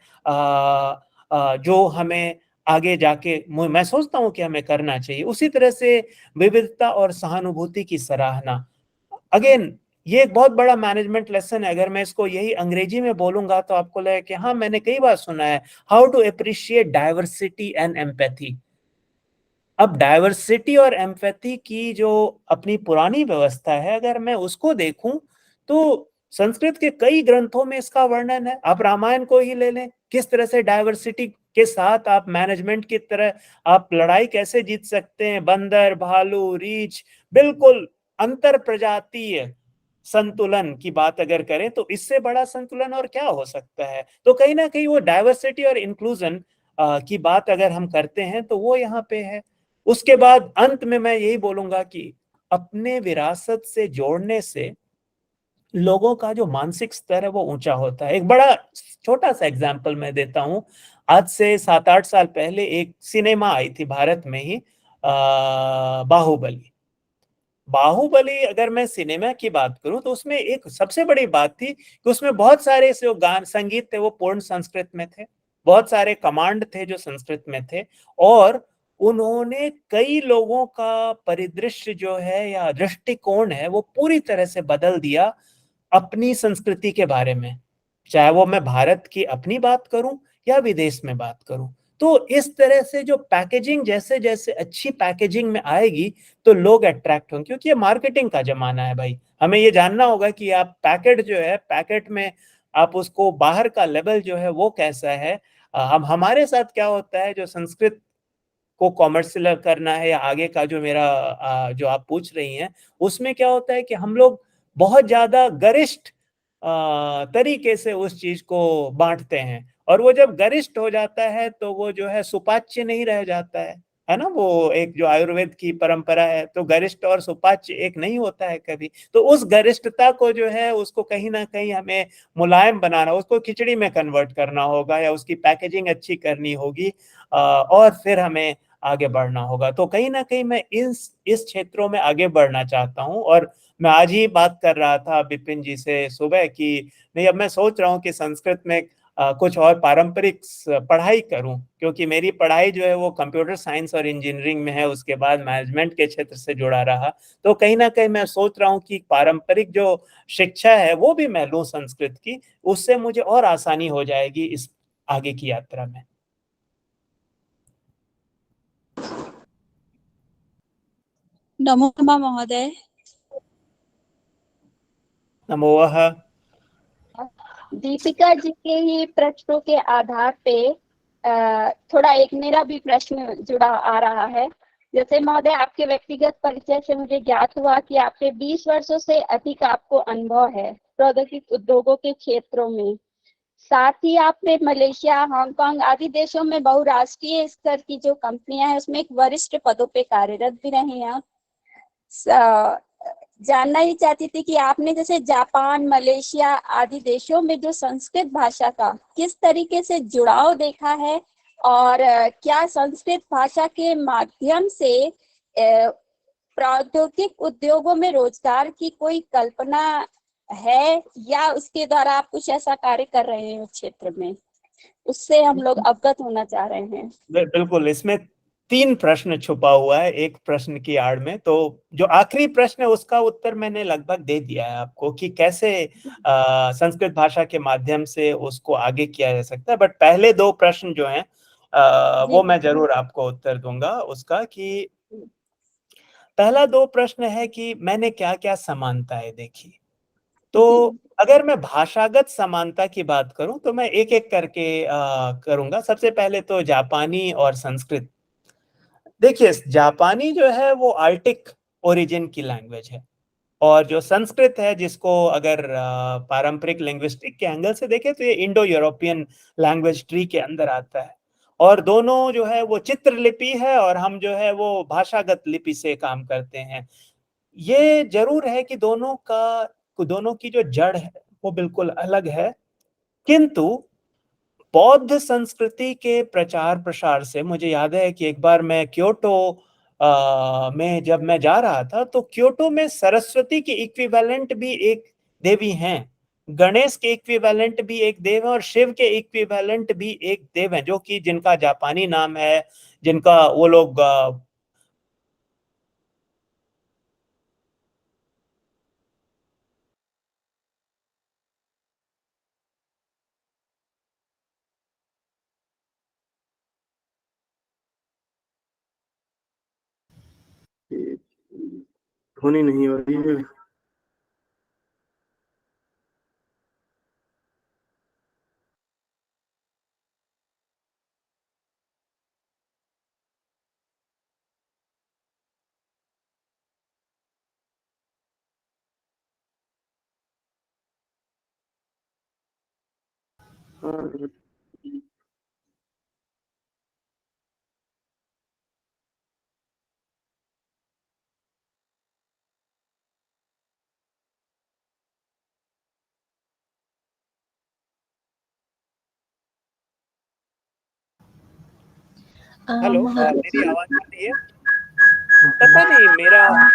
जो हमें आगे जाके मैं सोचता हूं कि हमें करना चाहिए। उसी तरह से विविधता और सहानुभूति की सराहना, अगेन ये एक बहुत बड़ा मैनेजमेंट लेसन है। अगर मैं इसको यही अंग्रेजी में बोलूंगा तो आपको लगेगा कि हाँ, मैंने कई बार सुना है, how to appreciate diversity and empathy. अब डाइवर्सिटी और एम्पैथी की जो अपनी पुरानी व्यवस्था है, अगर मैं उसको देखूं तो संस्कृत के कई ग्रंथों में इसका वर्णन है। आप रामायण को ही ले लें, किस तरह से डाइवर्सिटी के साथ आप मैनेजमेंट की तरह आप लड़ाई कैसे जीत सकते हैं। बंदर, भालू, रीछ, बिल्कुल अंतर प्रजातीय संतुलन की बात अगर करें तो इससे बड़ा संतुलन और क्या हो सकता है। तो कहीं ना कहीं वो डाइवर्सिटी और इंक्लूजन की बात अगर हम करते हैं तो वो यहाँ पे है। उसके बाद अंत में मैं यही बोलूंगा कि अपने विरासत से जोड़ने से लोगों का जो मानसिक स्तर है वो ऊंचा होता है। एक बड़ा छोटा सा एग्जांपल मैं देता हूं। आज से 7-8 साल पहले एक सिनेमा आई थी भारत में ही, बाहुबली। बाहुबली अगर मैं सिनेमा की बात करूं तो उसमें एक सबसे बड़ी बात थी कि उसमें बहुत सारे जो गान संगीत थे वो पूर्ण संस्कृत में थे, बहुत सारे कमांड थे जो संस्कृत में थे, और उन्होंने कई लोगों का परिदृश्य जो है या दृष्टिकोण है वो पूरी तरह से बदल दिया अपनी संस्कृति के बारे में, चाहे वो मैं भारत की अपनी बात करूं या विदेश में बात करूं। तो इस तरह से जो पैकेजिंग जैसे जैसे अच्छी पैकेजिंग में आएगी तो लोग अट्रैक्ट होंगे, क्योंकि ये मार्केटिंग का जमाना है भाई। हमें ये जानना होगा कि आप पैकेट जो है, पैकेट में आप उसको बाहर का लेवल जो है वो कैसा है। हम हमारे साथ क्या होता है, जो संस्कृत को कॉमर्शियल करना है या आगे का जो मेरा जो आप पूछ रही हैं, उसमें क्या होता है कि हम लोग बहुत ज्यादा गरिष्ठ तरीके से उस चीज को बांटते हैं, और वो जब गरिष्ठ हो जाता है तो वो जो है सुपाच्य नहीं रह जाता है ना। वो एक जो आयुर्वेद की परंपरा है, तो गरिष्ठ और सुपाच्य एक नहीं होता है कभी। तो उस गरिष्ठता को जो है उसको कहीं ना कहीं हमें मुलायम बनाना, उसको खिचड़ी में कन्वर्ट करना होगा या उसकी पैकेजिंग अच्छी करनी होगी, और फिर हमें आगे बढ़ना होगा। तो कहीं ना कहीं मैं इस क्षेत्रों में आगे बढ़ना चाहता हूं। और मैं आज ही बात कर रहा था विपिन जी से सुबह कि नहीं, अब मैं सोच रहा हूँ कि संस्कृत में कुछ और पारंपरिक पढ़ाई करूं, क्योंकि मेरी पढ़ाई जो है वो कंप्यूटर साइंस और इंजीनियरिंग में है, उसके बाद मैनेजमेंट के क्षेत्र से जुड़ा रहा। तो कहीं ना कहीं मैं सोच रहा हूँ कि पारंपरिक जो शिक्षा है वो भी मैं लूं संस्कृत की, उससे मुझे और आसानी हो जाएगी इस आगे की यात्रा में। नमो नमः महोदय। नमोः। दीपिका जी के ही प्रश्नों के आधार पे थोड़ा एक मेरा भी प्रश्न जुड़ा आ रहा है। जैसे महोदय, आपके व्यक्तिगत परिचय से मुझे ज्ञात हुआ कि आपके 20 वर्षों से अधिक आपको अनुभव है प्रौद्योगिकी उद्योगों के क्षेत्रों में। साथ ही आपने मलेशिया, हांगकांग आदि देशों में बहुराष्ट्रीय स्तर की जो कंपनियां हैं उसमें एक वरिष्ठ पदों पे कार्यरत भी रहे हैं। जानना ही चाहती थी कि आपने जैसे जापान, मलेशिया आदि देशों में जो संस्कृत भाषा का किस तरीके से जुड़ाव देखा है, और क्या संस्कृत भाषा के माध्यम से प्रौद्योगिक उद्योगों में रोजगार की कोई कल्पना है, या उसके द्वारा आप कुछ ऐसा कार्य कर रहे हैं उस क्षेत्र में, उससे हम लोग अवगत होना चाह रहे हैं। बिल्कुल, इसमें 3 प्रश्न छुपा हुआ है एक प्रश्न की आड़ में। तो जो आखिरी प्रश्न है उसका उत्तर मैंने लगभग दे दिया है आपको कि कैसे संस्कृत भाषा के माध्यम से उसको आगे किया जा सकता है। बट पहले 2 प्रश्न जो हैं वो मैं जरूर आपको उत्तर दूंगा उसका। कि पहला 2 प्रश्न है कि मैंने क्या क्या समानताएं देखी। तो अगर मैं भाषागत समानता की बात करूं तो मैं एक एक करके करूंगा। सबसे पहले तो जापानी और संस्कृत। देखिए, जापानी जो है वो आर्टिक ओरिजिन की लैंग्वेज है, और जो संस्कृत है जिसको अगर पारंपरिक लिंग्विस्टिक के एंगल से देखें तो ये इंडो यूरोपियन लैंग्वेज ट्री के अंदर आता है। और दोनों जो है वो चित्रलिपि है, और हम जो है वो भाषागत लिपि से काम करते हैं। ये जरूर है कि दोनों की जो जड़ है वो बिल्कुल अलग है, किंतु बौद्ध संस्कृति के प्रचार प्रसार से मुझे याद है कि एक बार मैं क्योटो में जब मैं जा रहा था, तो क्योटो में सरस्वती की इक्विवेलेंट भी एक देवी हैं, गणेश के इक्विवेलेंट भी एक देव है, और शिव के इक्विवेलेंट भी एक देव है, जो कि जिनका जापानी नाम है, जिनका वो लोग ध्वनि नहीं हो रही है। हेलो, मेरी आवाज आ रही है? पता नहीं मेरा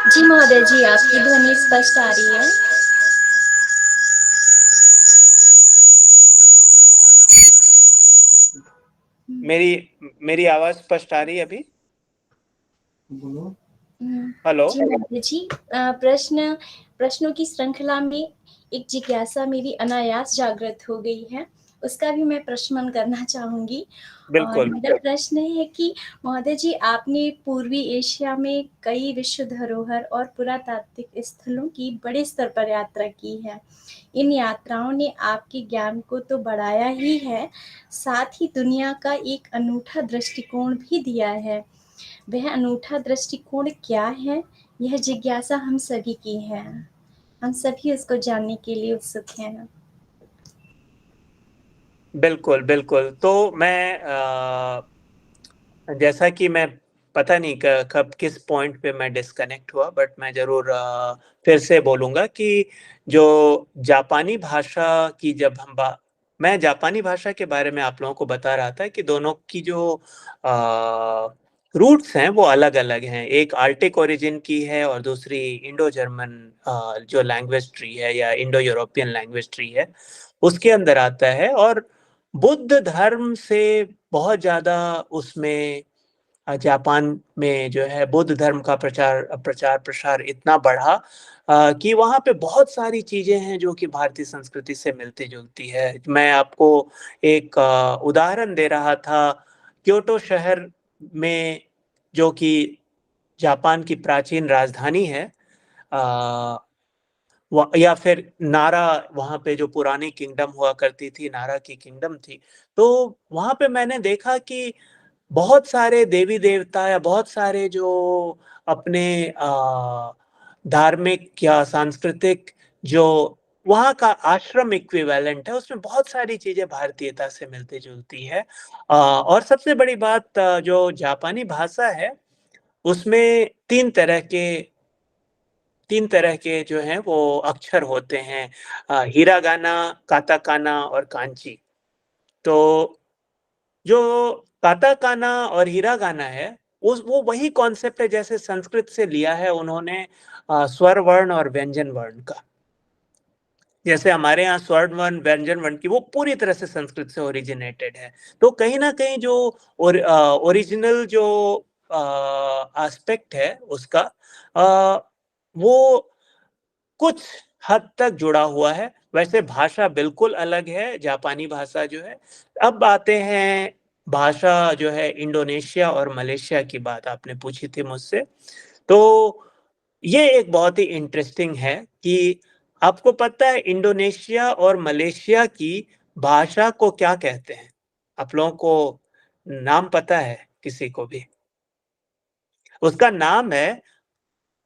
जी महोदय जी, आपकी ध्वनि स्पष्ट आ रही है। मेरी आवाज स्पष्ट आ रही है अभी? हेलो। जी महोदय जी, प्रश्नों की श्रृंखला में एक जिज्ञासा मेरी अनायास जागृत हो गई है, उसका भी मैं प्रश्न करना चाहूंगी। और बिल्कुल। मेरा प्रश्न है कि महोदय जी, आपने पूर्वी एशिया में कई विश्व धरोहर और पुरातात्विक स्थलों की बड़े स्तर पर यात्रा की है। इन यात्राओं ने आपके ज्ञान को तो बढ़ाया ही है, साथ ही दुनिया का एक अनूठा दृष्टिकोण भी दिया है। वह अनूठा दृष्टिकोण क्या है, यह जिज्ञासा हम सभी की है। हम सभी उसको जानने के लिए उत्सुक हैं। बिल्कुल बिल्कुल। तो मैं जैसा कि मैं पता नहीं कब किस पॉइंट पे मैं डिस्कनेक्ट हुआ, बट मैं जरूर फिर से बोलूंगा कि जो जापानी भाषा की मैं जापानी भाषा के बारे में आप लोगों को बता रहा था कि दोनों की जो रूट्स हैं वो अलग अलग हैं। एक आर्टिक ओरिजिन की है और दूसरी इंडो जर्मन जो लैंग्वेज ट्री है या इंडो यूरोपियन लैंग्वेज ट्री है उसके अंदर आता है। और बुद्ध धर्म से बहुत ज्यादा उसमें जापान में जो है बुद्ध धर्म का प्रचार प्रसार इतना बढ़ा कि वहाँ पे बहुत सारी चीजें हैं जो कि भारतीय संस्कृति से मिलती जुलती है। मैं आपको एक उदाहरण दे रहा था। क्योटो शहर में, जो कि जापान की प्राचीन राजधानी है, या फिर नारा, वहां पे जो पुरानी किंगडम हुआ करती थी, नारा की किंगडम थी, तो वहां पे मैंने देखा कि बहुत सारे देवी देवता या बहुत सारे जो अपने धार्मिक या सांस्कृतिक जो वहाँ का आश्रम इक्विवेलेंट है, उसमें बहुत सारी चीजें भारतीयता से मिलती जुलती है। और सबसे बड़ी बात, जो जापानी भाषा है उसमें तीन तरह के जो हैं वो अक्षर होते हैं, हिरागाना, काताकाना और कांची। तो जो काताकाना और हिरागाना है वो वही कॉन्सेप्ट है जैसे संस्कृत से लिया है उन्होंने, स्वर वर्ण और व्यंजन वर्ण का। जैसे हमारे यहाँ स्वर्ण वर्ण व्यंजन वर्ण की वो पूरी तरह से संस्कृत से ओरिजिनेटेड है। तो कहीं ना कहीं जो ओरिजिनल जो एस्पेक्ट है उसका, वो कुछ हद तक जुड़ा हुआ है। वैसे भाषा बिल्कुल अलग है, जापानी भाषा जो है। अब आते हैं भाषा जो है इंडोनेशिया और मलेशिया की, बात आपने पूछी थी मुझसे। तो ये एक बहुत ही इंटरेस्टिंग है कि आपको पता है इंडोनेशिया और मलेशिया की भाषा को क्या कहते हैं? आप लोगों को नाम पता है किसी को भी? उसका नाम है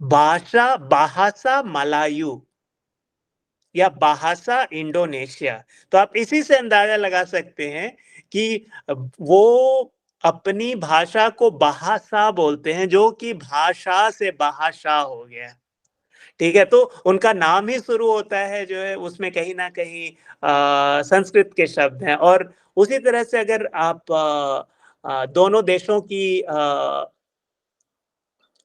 बाहासा मलायू या बाहासा इंडोनेशिया। तो आप इसी से अंदाजा लगा सकते हैं कि वो अपनी भाषा को बाहासा बोलते हैं, जो कि भाषा से बाहाशा हो गया। ठीक है, तो उनका नाम ही शुरू होता है जो है उसमें कहीं ना कहीं संस्कृत के शब्द हैं। और उसी तरह से अगर आप दोनों देशों की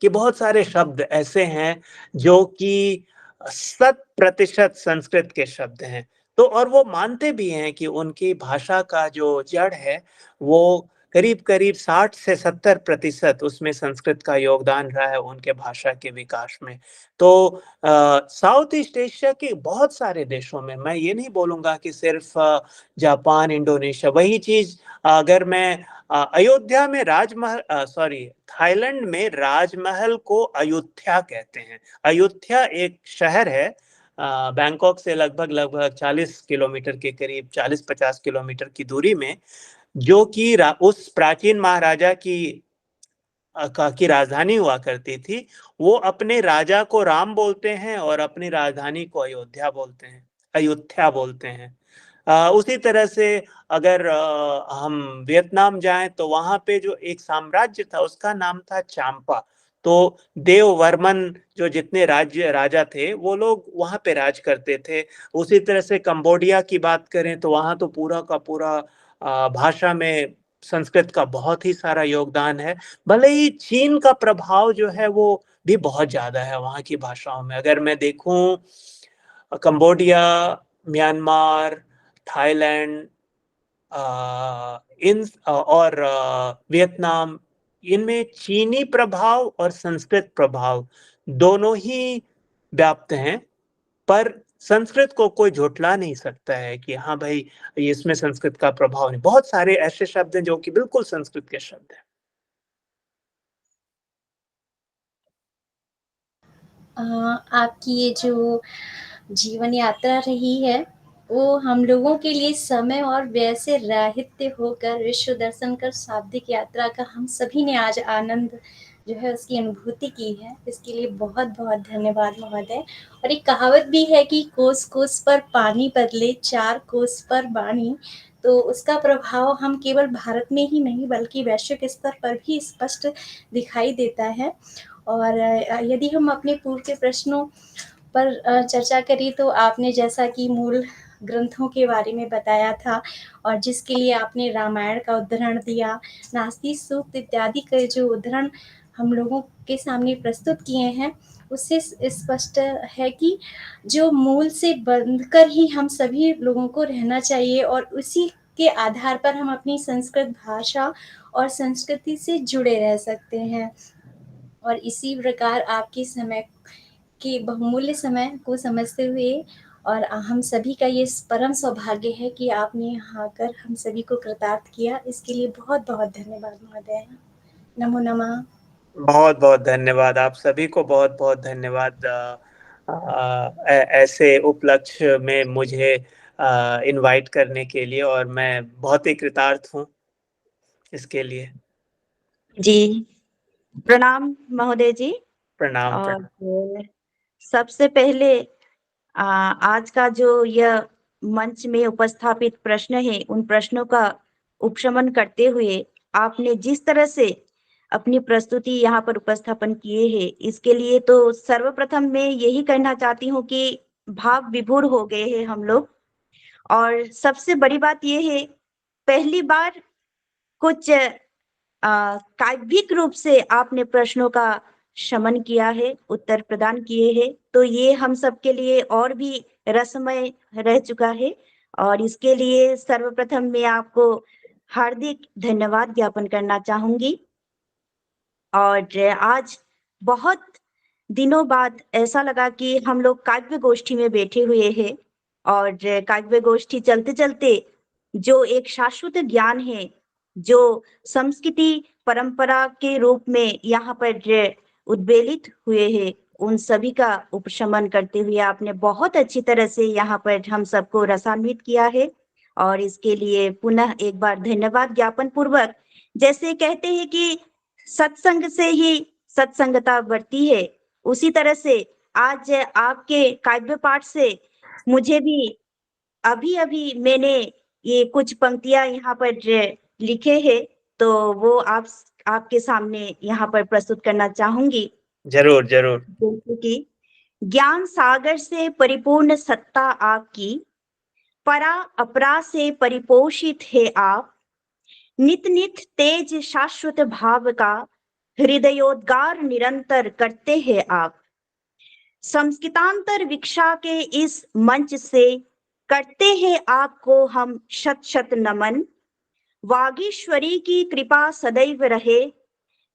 कि बहुत सारे शब्द ऐसे हैं जो कि 100% संस्कृत के शब्द हैं। तो और वो मानते भी हैं कि उनकी भाषा का जो जड़ है वो करीब करीब 60 से 70% उसमें संस्कृत का योगदान रहा है उनके भाषा के विकास में। तो साउथ ईस्ट एशिया के बहुत सारे देशों में, मैं ये नहीं बोलूंगा कि सिर्फ जापान, इंडोनेशिया, वही चीज अगर मैं अयोध्या में थाईलैंड में राजमहल को अयोध्या कहते हैं। अयोध्या एक शहर है बैंकॉक से लगभग 40 किलोमीटर के करीब, 40-50 किलोमीटर की दूरी में, जो कि उस प्राचीन महाराजा की राजधानी हुआ करती थी। वो अपने राजा को राम बोलते हैं और अपनी राजधानी को अयोध्या बोलते हैं। उसी तरह से अगर हम वियतनाम जाएं तो वहां पे जो एक साम्राज्य था उसका नाम था चांपा। तो देव वर्मन जो जितने राजा थे वो लोग वहां पे राज करते थे। उसी तरह से कंबोडिया की बात करें तो वहां तो पूरा का पूरा भाषा में संस्कृत का बहुत ही सारा योगदान है। भले ही चीन का प्रभाव जो है वो भी बहुत ज्यादा है वहाँ की भाषाओं में। अगर मैं देखूं कंबोडिया, म्यांमार, थाईलैंड, और वियतनाम, इनमें चीनी प्रभाव और संस्कृत प्रभाव दोनों ही व्याप्त हैं। पर संस्कृत को कोई झुठला नहीं सकता है कि हाँ भाई इसमें संस्कृत का प्रभाव नहीं। बहुत सारे ऐसे शब्द हैं जो कि बिल्कुल संस्कृत के शब्द हैं। आपकी ये जो जीवन यात्रा रही है वो हम लोगों के लिए समय और व्यय से राहित्य होकर विश्व दर्शन कर शाब्दिक यात्रा का हम सभी ने आज आनंद जो है उसकी अनुभूति की है। इसके लिए बहुत बहुत धन्यवाद महोदय। और एक कहावत भी है कि कोस कोस पर पानी बदले, चार कोस पर वाणी। तो उसका प्रभाव हम केवल भारत में ही नहीं बल्कि वैश्विक स्तर पर भी स्पष्ट दिखाई देता है। और यदि हम अपने पूर्व के प्रश्नों पर चर्चा करें तो आपने जैसा कि मूल ग्रंथों के बारे में बताया था और जिसके लिए आपने रामायण का उदाहरण दिया, नास्ति सूक्त इत्यादि के जो उदाहरण हम लोगों के सामने प्रस्तुत किए हैं, उससे स्पष्ट है कि जो मूल से बंधकर ही हम सभी लोगों को रहना चाहिए और उसी के आधार पर हम अपनी संस्कृत भाषा और संस्कृति से जुड़े रह सकते हैं। और इसी प्रकार आपके समय के बहुमूल्य समय को समझते हुए और हम सभी का ये परम सौभाग्य है कि आपने यहाँ आकर हम सभी को कृतार्थ किया। इसके लिए बहुत बहुत धन्यवाद महोदय। नमो नमः। बहुत बहुत धन्यवाद आप सभी को, बहुत बहुत धन्यवाद ऐसे उपलक्ष्य में मुझे इनवाइट करने के लिए, और मैं बहुत ही कृतार्थ हूँ इसके लिए। जी प्रणाम महोदय जी। प्रणाम। और सबसे पहले आज का जो यह मंच में उपस्थापित प्रश्न है उन प्रश्नों का उपशमन करते हुए आपने जिस तरह से अपनी प्रस्तुति यहाँ पर उपस्थापन किए हैं, इसके लिए तो सर्वप्रथम मैं यही कहना चाहती हूँ कि भाव विभोर हो गए हैं हम लोग। और सबसे बड़ी बात यह है, पहली बार कुछ काव्यिक रूप से आपने प्रश्नों का शमन किया है, उत्तर प्रदान किए हैं, तो ये हम सबके लिए और भी रसमय रह चुका है। और इसके लिए सर्वप्रथम मैं आपको हार्दिक धन्यवाद ज्ञापन करना चाहूंगी। और आज बहुत दिनों बाद ऐसा लगा कि हम लोग काव्य गोष्ठी में बैठे हुए हैं और काव्य गोष्ठी चलते चलते जो एक शाश्वत ज्ञान है, जो संस्कृति परंपरा के रूप में यहाँ पर उद्वेलित हुए हैं, उन सभी का उपशमन करते हुए आपने बहुत अच्छी तरह से यहाँ पर हम सबको रसान्वित किया है। और इसके लिए पुनः एक बार धन्यवाद ज्ञापन पूर्वक, जैसे कहते हैं कि सत्संग से ही सत्संगता बढ़ती है, उसी तरह से आज आपके काव्य पाठ से मुझे भी अभी मैंने ये कुछ पंक्तियां यहाँ पर लिखे हैं, तो वो आपके सामने यहाँ पर प्रस्तुत करना चाहूंगी। जरूर जरूर। जैसे कि ज्ञान सागर से परिपूर्ण सत्ता आपकी, परा अपरा से परिपोषित है आप, नित नित तेज शाश्वत भाव का हृदयोद्गार निरंतर करते हैं आप। संस्कृतांतर विक्षा के इस मंच से करते हैं आपको हम शत शत नमन। वागीश्वरी की कृपा सदैव रहे,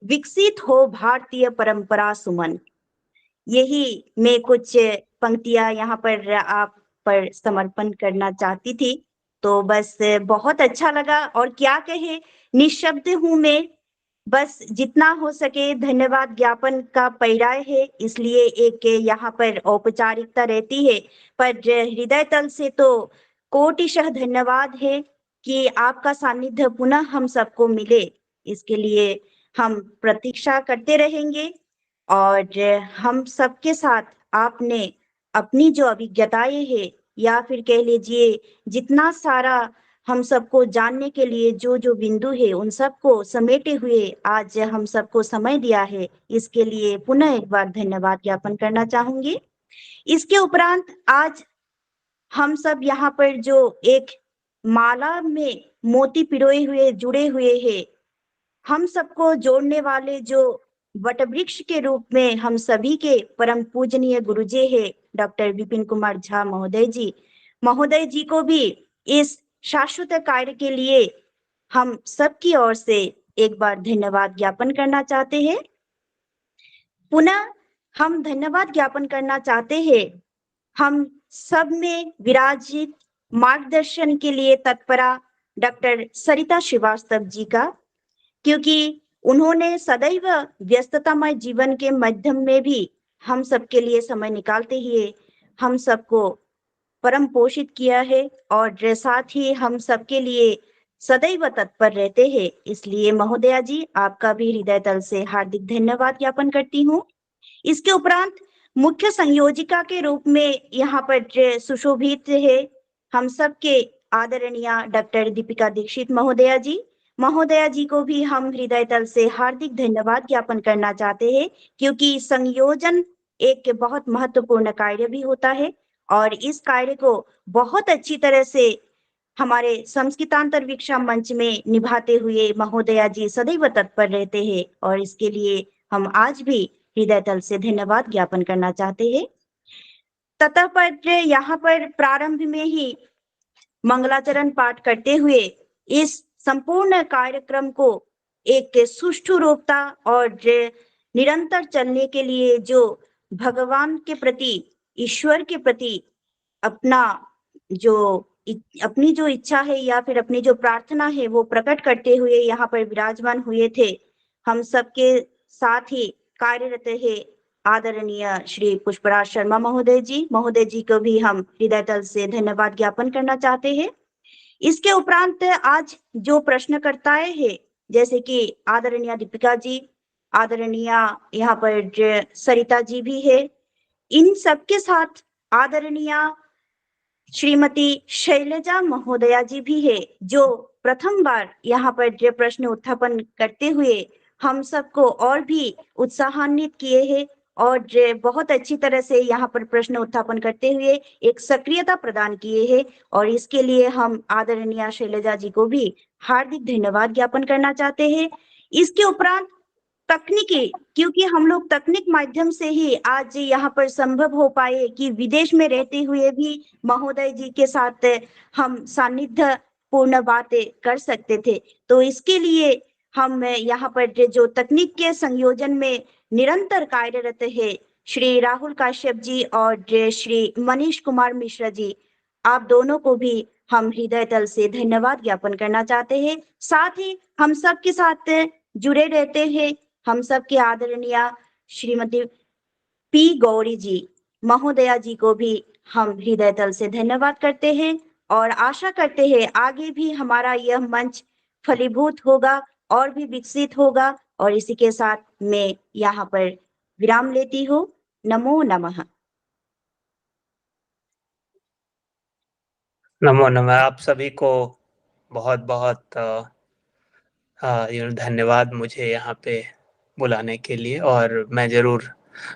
विकसित हो भारतीय परंपरा सुमन। यही मैं कुछ पंक्तियां यहाँ पर आप पर समर्पण करना चाहती थी। तो बस बहुत अच्छा लगा और क्या कहे, निशब्द हूं मैं। बस जितना हो सके धन्यवाद ज्ञापन का पैराय है, इसलिए एक यहाँ पर औपचारिकता रहती है, पर हृदय तल से तो कोटिशः धन्यवाद है कि आपका सानिध्य पुनः हम सबको मिले। इसके लिए हम प्रतीक्षा करते रहेंगे और हम सबके साथ आपने अपनी जो अभिज्ञताएं है या फिर कह लीजिए जितना सारा हम सबको जानने के लिए जो जो बिंदु है उन सबको समेटे हुए आज हम सबको समय दिया है, इसके लिए पुनः एक बार धन्यवाद ज्ञापन करना चाहूंगी। इसके उपरांत आज हम सब यहाँ पर जो एक माला में मोती पिरोए हुए जुड़े हुए हैं। हम सबको जोड़ने वाले जो वटवृक्ष के रूप में हम सभी के परम पूजनीय गुरुजी है डॉक्टर विपिन कुमार झा महोदय जी को भी इस शाश्वत कार्य के लिए हम सबकी ओर से एक बार धन्यवाद ज्ञापन करना चाहते हैं। पुनः हम धन्यवाद ज्ञापन करना चाहते हैं हम सब में विराजित मार्गदर्शन के लिए तत्परा डॉक्टर सरिता श्रीवास्तव जी का, क्योंकि उन्होंने सदैव व्यस्ततामय जीवन के माध्यम में भी हम सबके लिए समय निकालते हुए हम सबको परम पोषित किया है और साथ ही हम सबके लिए सदैव तत्पर रहते हैं। इसलिए महोदया जी आपका भी हृदय तल से हार्दिक धन्यवाद ज्ञापन करती हूँ। इसके उपरांत मुख्य संयोजिका के रूप में यहाँ पर सुशोभित है हम सबके आदरणीय डॉक्टर दीपिका दीक्षित महोदया जी को भी हम हृदय तल से हार्दिक धन्यवाद ज्ञापन करना चाहते हैं, क्योंकि संयोजन एक बहुत महत्वपूर्ण कार्य भी होता है और इस कार्य को बहुत अच्छी तरह से हमारे संस्कृतांतरवीक्षा मंच में निभाते हुए महोदया जी सदैव तत्पर रहते हैं और इसके लिए हम आज भी हृदय तल से धन्यवाद ज्ञापन करना चाहते हैं। तथा पर यहाँ पर प्रारंभ में ही मंगलाचरण पाठ करते हुए इस संपूर्ण कार्यक्रम को एक सुष्ठु रूपता और निरंतर चलने के लिए जो भगवान के प्रति ईश्वर के प्रति अपनी जो इच्छा है या फिर अपनी जो प्रार्थना है वो प्रकट करते हुए यहाँ पर विराजमान हुए थे। हम सबके साथ ही कार्यरत है आदरणीय श्री पुष्पराज शर्मा महोदय जी को भी हम हृदय तल से धन्यवाद ज्ञापन करना चाहते हैं। इसके उपरांत आज जो प्रश्नकर्ताएं हैं जैसे कि आदरणीय दीपिका जी, आदरणीय यहाँ पर सरिता जी भी है, इन सबके साथ आदरणीय श्रीमती शैलजा महोदया जी भी है जो प्रथम बार यहाँ पर प्रश्न उत्थापन करते हुए हम सबको और भी उत्साहान्वित किए हैं और बहुत अच्छी तरह से यहाँ पर प्रश्न उत्थापन करते हुए एक सक्रियता प्रदान किए हैं और इसके लिए हम आदरणीय शैलजा जी को भी हार्दिक धन्यवाद ज्ञापन करना चाहते हैं। इसके उपरांत तकनीकी, क्योंकि हम लोग तकनीक माध्यम से ही आज यहाँ पर संभव हो पाए कि विदेश में रहते हुए भी महोदय जी के साथ हम सानिध्य पूर्ण बातें कर सकते थे। तो इसके लिए हम यहाँ पर जो तकनीक के संयोजन में निरंतर कार्यरत है श्री राहुल काश्यप जी और श्री मनीष कुमार मिश्रा जी, आप दोनों को भी हम हृदय तल से धन्यवाद ज्ञापन करना चाहते हैं। साथ ही हम सबके साथ जुड़े रहते हैं हम सबके आदरणीय श्रीमती पी गौरी जी महोदया जी को भी हम हृदय तल से धन्यवाद करते हैं और आशा करते हैं आगे भी हमारा यह मंच फलीभूत होगा और भी विकसित होगा। और इसी के साथ मैं यहाँ पर विराम लेती हूँ। नमो नमः। नमो नमः। आप सभी को बहुत बहुत धन्यवाद मुझे यहाँ पे बुलाने के लिए और मैं जरूर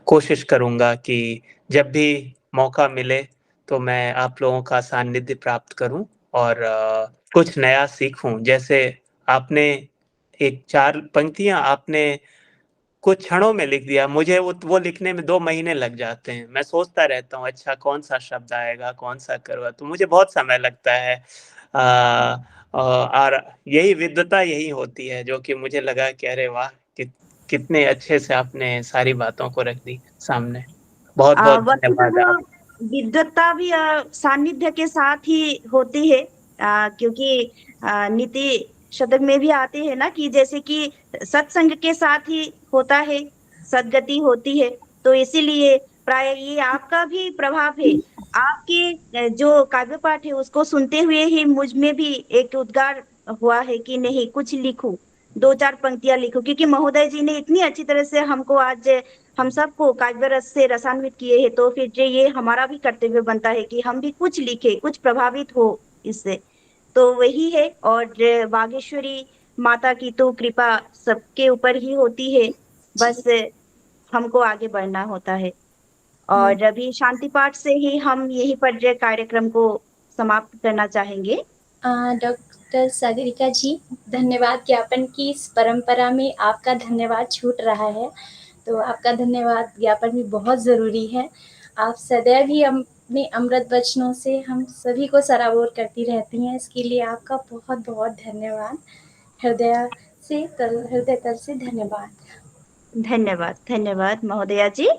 कोशिश करूँगा कि जब भी मौका मिले तो मैं आप लोगों का सानिध्य प्राप्त करूँ और कुछ नया सीखूं। जैसे आपने एक 4 पंक्तियां आपने कुछ क्षणों में लिख दिया, मुझे वो लिखने में 2 महीने लग जाते हैं। मैं सोचता रहता हूँ अच्छा कौन सा शब्द आएगा, कौन सा करवा, तो मुझे बहुत समय लगता है। और यही विद्वता यही होती है जो कि मुझे लगा कि अरे वाह कितने अच्छे से आपने सारी बातों को रख दी सामने। बहुत बहुत धन्यवाद। विद्वता भी सानिध्य के साथ ही होती है क्योंकि नीति शतक में भी आते हैं ना कि जैसे कि सत्संग के साथ ही होता है सद्गति होती है। तो इसीलिए प्राय ये आपका भी प्रभाव है। आपके जो काव्य पाठ है उसको सुनते हुए ही मुझ में भी एक उद्गार हुआ है कि नहीं कुछ लिखूं, 2-4 पंक्तियां लिखूं, क्योंकि महोदय जी ने इतनी अच्छी तरह से हमको आज हम सबको काव्य रस से रसान्वित किए हैं। तो फिर ये हमारा भी कर्तव्य बनता है कि हम भी कुछ लिखे, कुछ प्रभावित हो इससे। तो वही है और बागेश्वरी माता की तो कृपा सबके ऊपर ही होती है, बस हमको आगे बढ़ना होता है। और अभी शांति पाठ से ही हम यही पर कार्यक्रम को समाप्त करना चाहेंगे। डॉक्टर सागरिका जी, धन्यवाद ज्ञापन की इस परंपरा में आपका धन्यवाद छूट रहा है, तो आपका धन्यवाद ज्ञापन भी बहुत ज़रूरी है। आप सदैव ही अपने अमृत वचनों से हम सभी को सराबोर करती रहती हैं, इसके लिए आपका बहुत बहुत धन्यवाद। हृदय तल से धन्यवाद। धन्यवाद, धन्यवाद महोदया जी।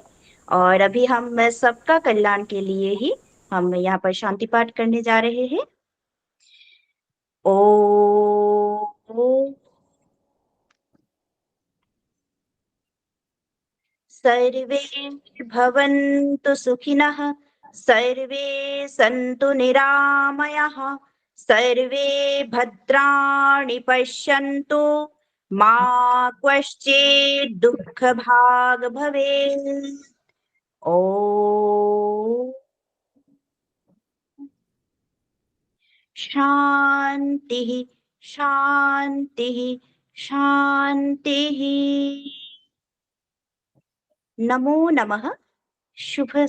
और अभी हम सबका कल्याण के लिए ही हम यहाँ पर शांति पाठ करने जा रहे हैं। ओम सर्वे भवन्तु सुखिनः, सर्वे सन्तु निरामयाः, सर्वे भद्राणि पश्यन्तु, मा कश्चित् दुःखभाग् भवेत्। ॐ शान्तिः शान्तिः शान्तिः। नमो नमः। शुभ